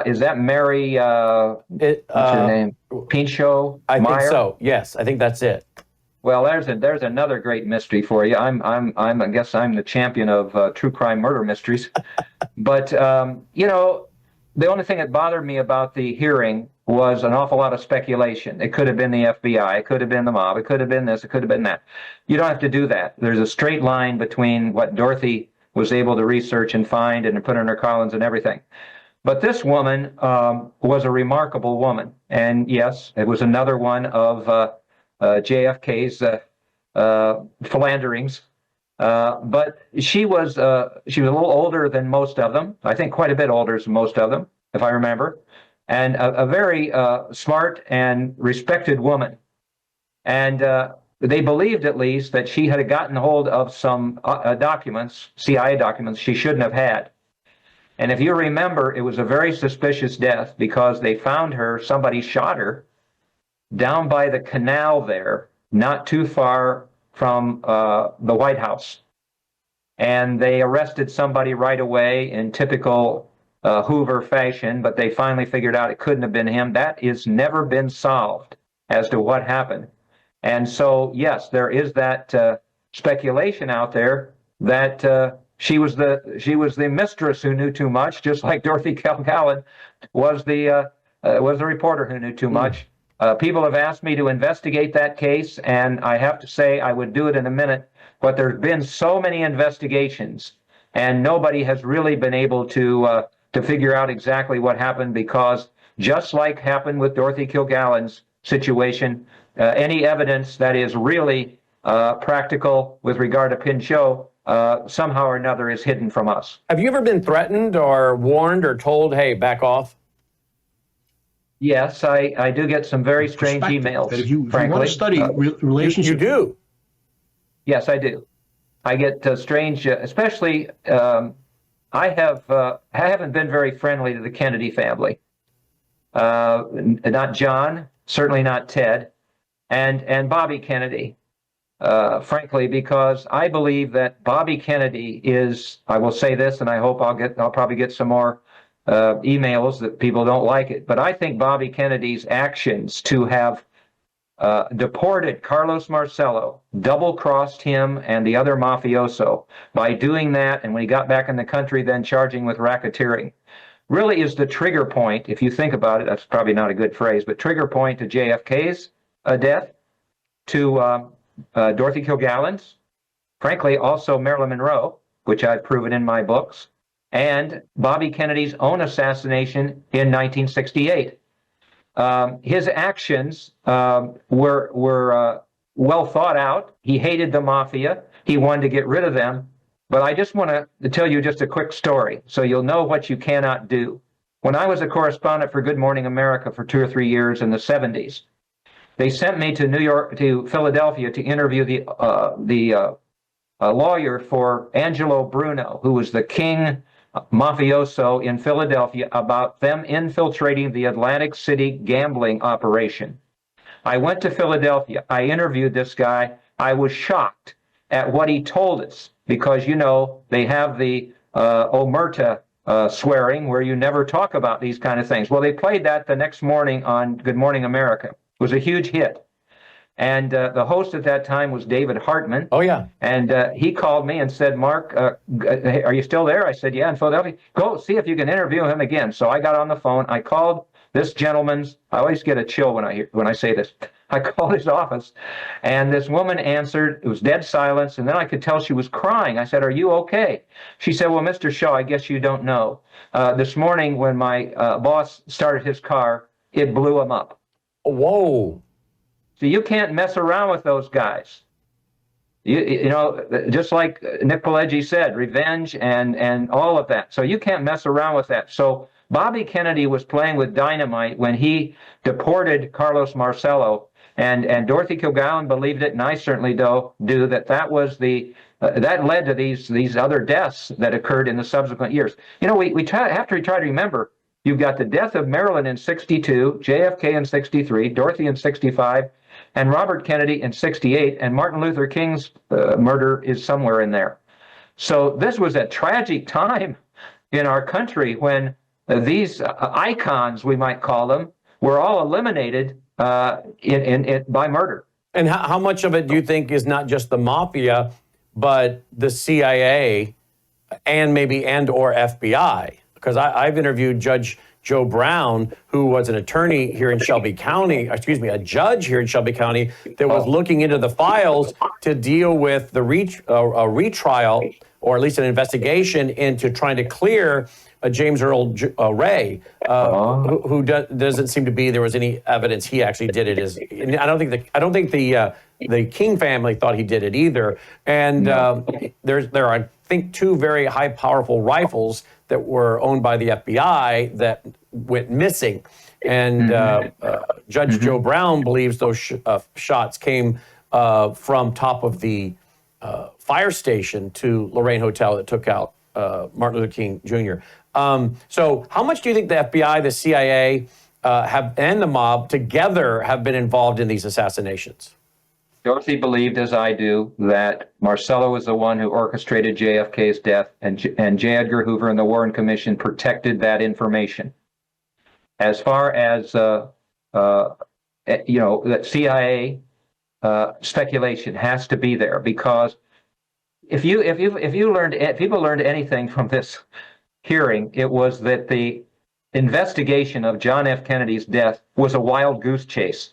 Is that Mary, what's her name? Pinchot? I Meyer? think so. Yes, I think that's it. Well, there's another great mystery for you. I guess I'm the champion of true crime murder mysteries. But the only thing that bothered me about the hearing was an awful lot of speculation. It could have been the FBI, it could have been the mob, it could have been this, it could have been that. You don't have to do that. There's a straight line between what Dorothy was able to research and find and put in her columns and everything. But this woman was a remarkable woman. And yes, it was another one of JFK's philanderings. But she was a little older than most of them. I think quite a bit older than most of them, if I remember. And a very smart and respected woman. And they believed, at least, that she had gotten hold of some documents, CIA documents, she shouldn't have had. And if you remember, it was a very suspicious death because they found her, somebody shot her down by the canal there, not too far from the White House. And they arrested somebody right away in typical Hoover fashion, but they finally figured out it couldn't have been him. That has never been solved as to what happened. And so, yes, there is that speculation out there that she was the mistress who knew too much, just like Dorothy Kilgallen was the reporter who knew too much. People have asked me to investigate that case, and I have to say I would do it in a minute. But there's been so many investigations, and nobody has really been able to figure out exactly what happened, because just like happened with Dorothy Kilgallen's situation, any evidence that is really practical with regard to Pinchot somehow or another is hidden from us. Have you ever been threatened or warned or told, hey, back off? Yes, I do get some very strange emails, If you frankly. want to study relationships... You do? Yes, I do. I get strange, especially I haven't been very friendly to the Kennedy family. Not John, certainly not Ted, and Bobby Kennedy. Frankly, because I believe that Bobby Kennedy is, I will say this, and I hope I'll probably get some more emails that people don't like it, but I think Bobby Kennedy's actions to have deported Carlos Marcello, double-crossed him and the other mafioso by doing that, and when he got back in the country, then charging with racketeering, really is the trigger point, if you think about it. That's probably not a good phrase, but trigger point to JFK's death, to Dorothy Kilgallen's, frankly, also Marilyn Monroe, which I've proven in my books, and Bobby Kennedy's own assassination in 1968. His actions were well thought out. He hated the mafia. He wanted to get rid of them. But I just want to tell you just a quick story so you'll know what you cannot do. When I was a correspondent for Good Morning America for 2 or 3 years in the 70s, they sent me to Philadelphia to interview the lawyer for Angelo Bruno, who was the king mafioso in Philadelphia, about them infiltrating the Atlantic City gambling operation. I went to Philadelphia. I interviewed this guy. I was shocked at what he told us because, you know, they have the omerta swearing where you never talk about these kind of things. Well, they played that the next morning on Good Morning America. It was a huge hit. And the host at that time was David Hartman. Oh, yeah. And he called me and said, Mark, are you still there? I said, yeah, in Philadelphia. Go see if you can interview him again. So I got on the phone. I called this gentleman's, I always get a chill when I say this. I called his office, and this woman answered. It was dead silence, and then I could tell she was crying. I said, are you okay? She said, well, Mr. Shaw, I guess you don't know. This morning when my boss started his car, it blew him up. Whoa. So you can't mess around with those guys. You know, just like Nick Pileggi said, revenge and all of that. So you can't mess around with that. So Bobby Kennedy was playing with dynamite when he deported Carlos Marcello, and Dorothy Kilgallen believed it, and I certainly do, that was the that led to these other deaths that occurred in the subsequent years. You know, we have to try to remember, you've got the death of Marilyn in 62, JFK in 63, Dorothy in 65, and Robert Kennedy in 68, and Martin Luther King's murder is somewhere in there. So this was a tragic time in our country when these icons, we might call them, were all eliminated by murder. And how much of it do you think is not just the mafia, but the CIA and maybe or FBI? Because I've interviewed Judge Joe Brown, who was an attorney here in Shelby County, a judge here in Shelby County that was looking into the files to deal with the retrial, or at least an investigation into trying to clear James Earl Ray, who doesn't seem to be there was any evidence he actually did it. I don't think the King family thought he did it either. And there are, I think, 2 very high, powerful rifles that were owned by the FBI that went missing. And Judge Joe Brown believes those shots came from top of the fire station to Lorraine Hotel that took out Martin Luther King Jr. So how much do you think the FBI, the CIA, and the mob together have been involved in these assassinations? Dorothy believed, as I do, that Marcello was the one who orchestrated JFK's death, and J. Edgar Hoover and the Warren Commission protected that information. As far as that CIA speculation has to be there, because if people learned anything from this hearing, it was that the investigation of John F. Kennedy's death was a wild goose chase.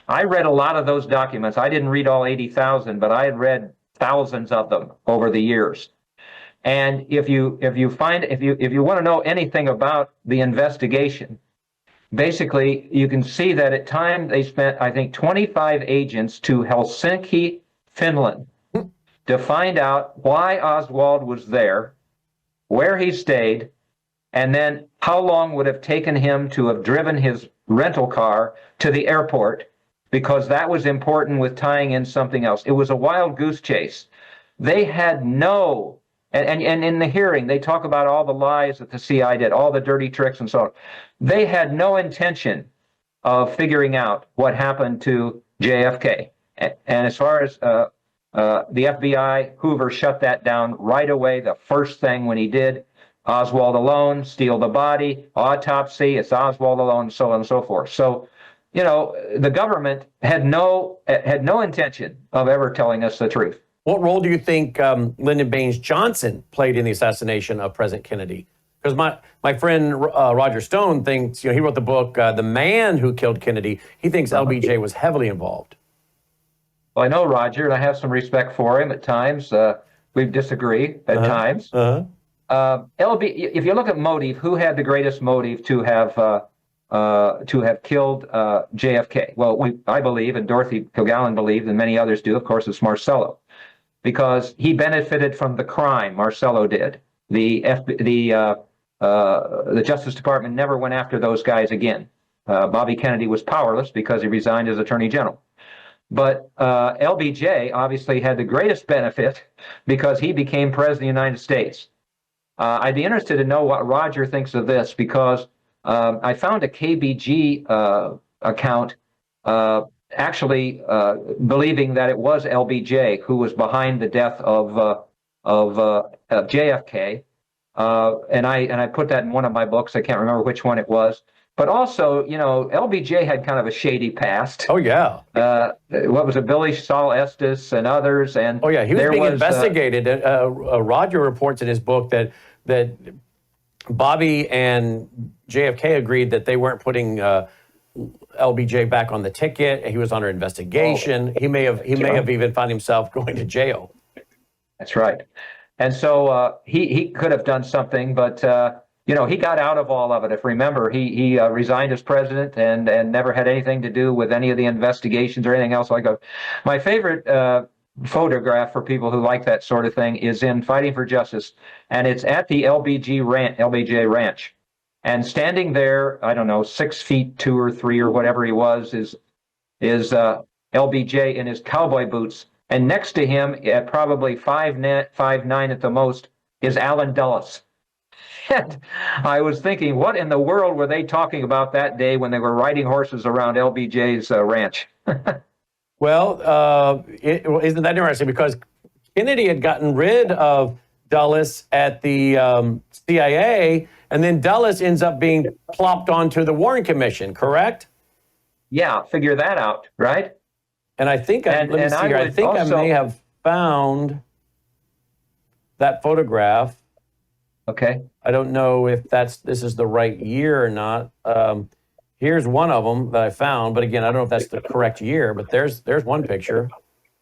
I read a lot of those documents. I didn't read all 80,000, but I had read thousands of them over the years. And if you want to know anything about the investigation, basically you can see that at times they spent, I think, 25 agents to Helsinki, Finland, to find out why Oswald was there, where he stayed, and then how long would have taken him to have driven his rental car to the airport, because that was important with tying in something else. It was a wild goose chase. They had no, and in the hearing, they talk about all the lies that the CIA did, all the dirty tricks and so on. They had no intention of figuring out what happened to JFK. And as far as the FBI, Hoover shut that down right away. The first thing when he did, Oswald alone, steal the body, autopsy, it's Oswald alone, so on and so forth. So, you know, the government had no intention of ever telling us the truth. What role do you think Lyndon Baines Johnson played in the assassination of President Kennedy? Because my friend Roger Stone thinks, you know, he wrote the book, The Man Who Killed Kennedy. He thinks LBJ was heavily involved. Well, I know Roger, and I have some respect for him at times. We disagree at times. If you look at motive, who had the greatest motive to have killed JFK? Well, I believe, and Dorothy Kilgallen believed, and many others do, of course, it's Marcello, because he benefited from the crime. Marcello did. The Justice Department never went after those guys again. Bobby Kennedy was powerless because he resigned as Attorney General. But LBJ obviously had the greatest benefit because he became President of the United States. I'd be interested to know what Roger thinks of this, because I found a KBG account actually believing that it was LBJ who was behind the death of JFK, and I put that in one of my books. I can't remember which one it was. But also, you know, LBJ had kind of a shady past. Oh, yeah. What was it, Billy Saul Estes and others? And oh, yeah, he was being investigated. Roger reports in his book that Bobby and JFK agreed that they weren't putting LBJ back on the ticket. He was under investigation. He may have even found himself going to jail. That's right. And so he could have done something, but you know, he got out of all of it. If remember, he resigned as president and never had anything to do with any of the investigations or anything else like that. My favorite photograph for people who like that sort of thing is in Fighting for Justice, and it's at the LBJ Ranch. And standing there, I don't know, 6 feet 2 or 3 or whatever he was, is LBJ in his cowboy boots. And next to him, at probably 5'9" at the most, is Allen Dulles. And I was thinking, what in the world were they talking about that day when they were riding horses around LBJ's ranch? Well, isn't that interesting? Because Kennedy had gotten rid of Dulles at the CIA, and then Dulles ends up being plopped onto the Warren Commission, correct? Yeah, figure that out, right? And I think I may have found that photograph. Okay. I don't know if this is the right year or not. Here's one of them that I found, but again, I don't know if that's the correct year. But there's one picture.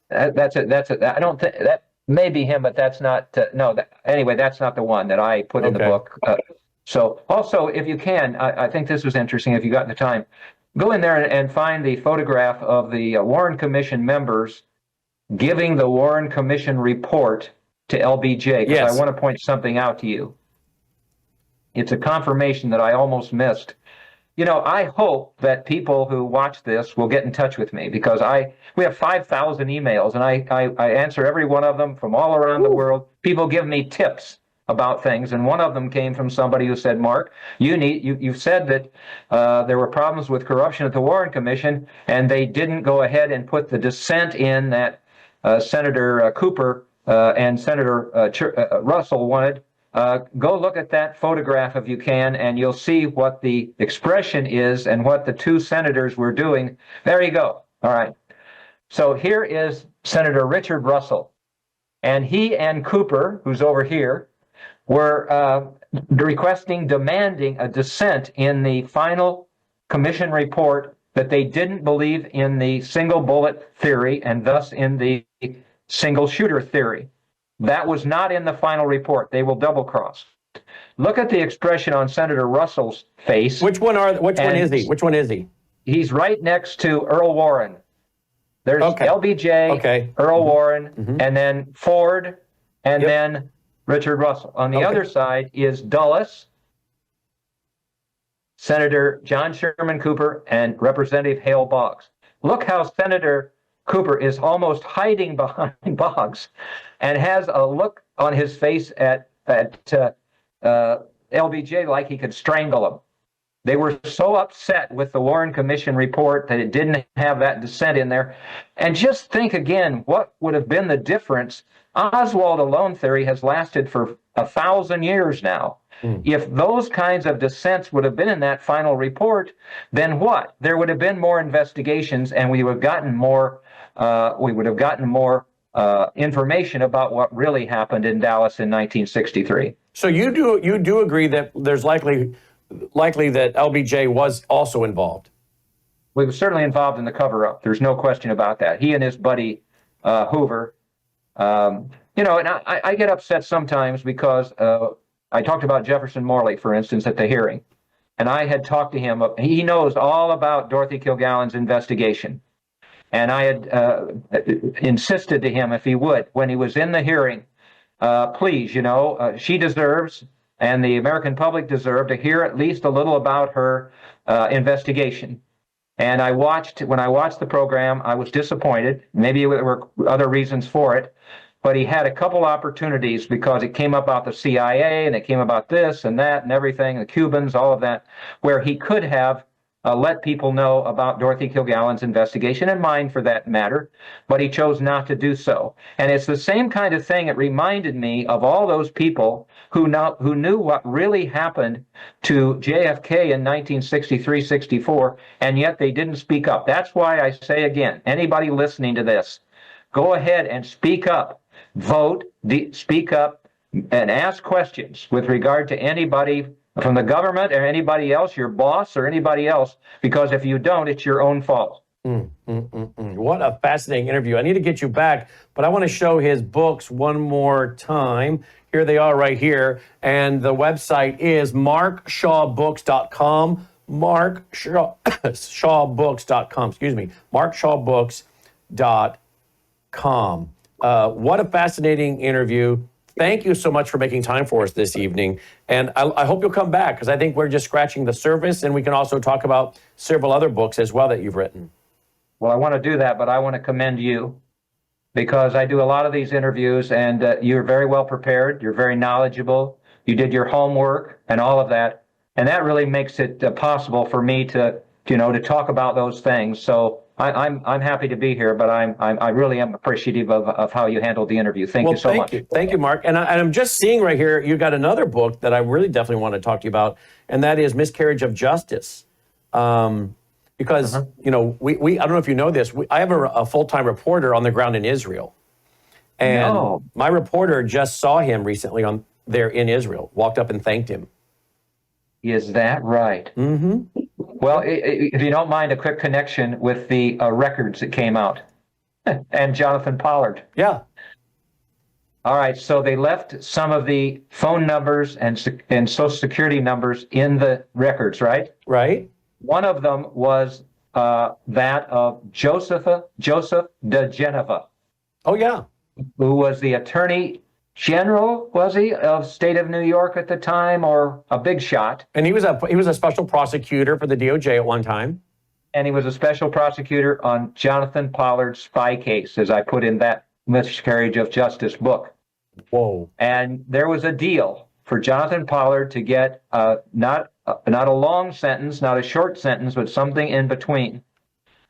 That's it. I don't think that may be him, but that's not. Anyway, that's not the one that I put in the book. So also, if you can, I think this was interesting. If you got the time, go in there and find the photograph of the Warren Commission members giving the Warren Commission report to LBJ, because I want to point something out to you. It's a confirmation that I almost missed. You know, I hope that people who watch this will get in touch with me, because we have 5,000 emails, and I answer every one of them from all around the world. People give me tips about things, and one of them came from somebody who said, Mark, you've said that there were problems with corruption at the Warren Commission, and they didn't go ahead and put the dissent in that Senator Cooper and Senator Russell wanted. Go look at that photograph if you can, and you'll see what the expression is and what the two senators were doing. There you go. All right. So here is Senator Richard Russell, and he and Cooper, who's over here, were demanding a dissent in the final commission report, that they didn't believe in the single bullet theory and thus in the single shooter theory. That was not in the final report. They will double cross. Look at the expression on Senator Russell's face. Which one is he? Which one is he? He's right next to Earl Warren. There's LBJ, Earl Warren, and then Ford, and then Richard Russell. On the other side is Dulles, Senator John Sherman Cooper, and Representative Hale Boggs. Look how Senator Cooper is almost hiding behind Boggs and has a look on his face at LBJ like he could strangle him. They were so upset with the Warren Commission report that it didn't have that dissent in there. And just think again, what would have been the difference? Oswald alone theory has lasted for 1,000 years now. If those kinds of dissents would have been in that final report, then what? There would have been more investigations, and we would have gotten more. Information about what really happened in Dallas in 1963. So you do agree that there's likely that LBJ was also involved? We were certainly involved in the cover-up. There's no question about that. He and his buddy Hoover. And I get upset sometimes because I talked about Jefferson Morley, for instance, at the hearing. And I had talked to him. He knows all about Dorothy Kilgallen's investigation. And I had insisted to him, if he would, when he was in the hearing, please, she deserves, and the American public deserve, to hear at least a little about her investigation. And when I watched the program, I was disappointed. Maybe there were other reasons for it. But he had a couple opportunities because it came about the CIA and it came about this and that and everything, the Cubans, all of that, where he could have let people know about Dorothy Kilgallen's investigation, and mine for that matter, but he chose not to do so. And it's the same kind of thing. It reminded me of all those people who knew what really happened to JFK in 1963-64, and yet they didn't speak up. That's why I say again, anybody listening to this, go ahead and speak up. Vote, speak up, and ask questions with regard to anybody from the government or anybody else, your boss or anybody else, because if you don't, it's your own fault. What a fascinating interview. I need to get you back, but I want to show his books one more time. Here they are right here. And the website is markshawbooks.com. Shawbooks.com, excuse me. markshawbooks.com. What a fascinating interview. Thank you so much for making time for us this evening. And I hope you'll come back, because I think we're just scratching the surface, and we can also talk about several other books as well that you've written. Well, I want to do that, but I want to commend you, because I do a lot of these interviews, and you're very well prepared. You're very knowledgeable. You did your homework and all of that. And that really makes it possible for me to talk about those things. So I'm happy to be here, but I really am appreciative of how you handled the interview. Thank you so much. Thank you, Mark. And I'm just seeing right here, you got another book that I really definitely want to talk to you about, and that is Miscarriage of Justice. Because, I don't know if you know this, I have a full-time reporter on the ground in Israel. And my reporter just saw him recently there in Israel, walked up and thanked him. Is that right? Mm-hmm. Well, if you don't mind, a quick connection with the records that came out and Jonathan Pollard. Yeah. All right. So they left some of the phone numbers and Social Security numbers in the records, right? Right. One of them was that of Joseph de Geneva. Oh, yeah. Who was the Attorney General, was he, of state of New York at the time, or a big shot? And he was a special prosecutor for the DOJ at one time. And he was a special prosecutor on Jonathan Pollard's spy case, as I put in that Miscarriage of Justice book. Whoa. And there was a deal for Jonathan Pollard to get not a long sentence, not a short sentence, but something in between.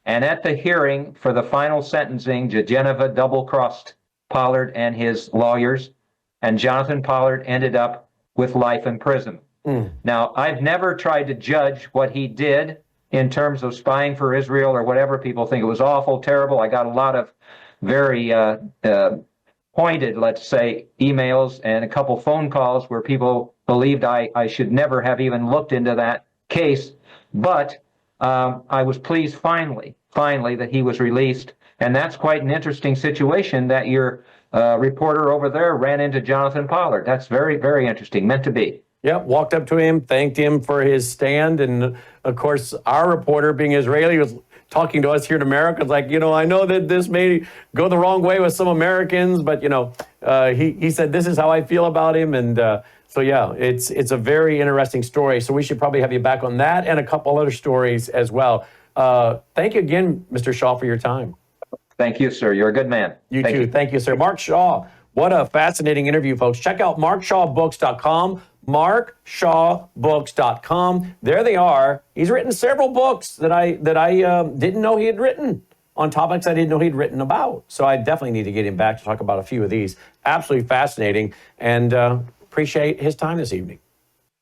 And at the hearing for the final sentencing, de Geneva double-crossed Pollard and his lawyers, and Jonathan Pollard ended up with life in prison. Now, I've never tried to judge what he did in terms of spying for Israel or whatever. People think it was awful, terrible. I got a lot of very pointed, let's say, emails and a couple phone calls where people believed I should never have even looked into that case. But I was pleased finally that he was released. And that's quite an interesting situation that your reporter over there ran into Jonathan Pollard. That's very, very interesting. Meant to be. Yeah, walked up to him, thanked him for his stand. And, of course, our reporter, being Israeli, was talking to us here in America. It's like, I know that this may go the wrong way with some Americans, but, he said, this is how I feel about him. And so, yeah, it's a very interesting story. So we should probably have you back on that and a couple other stories as well. Thank you again, Mr. Shaw, for your time. Thank you, sir. You're a good man. You Thank too. Thank you, sir. Mark Shaw. What a fascinating interview, folks. Check out markshawbooks.com. markshawbooks.com. There they are. He's written several books that I didn't know he had written on topics I didn't know he'd written about. So I definitely need to get him back to talk about a few of these. Absolutely fascinating, and appreciate his time this evening.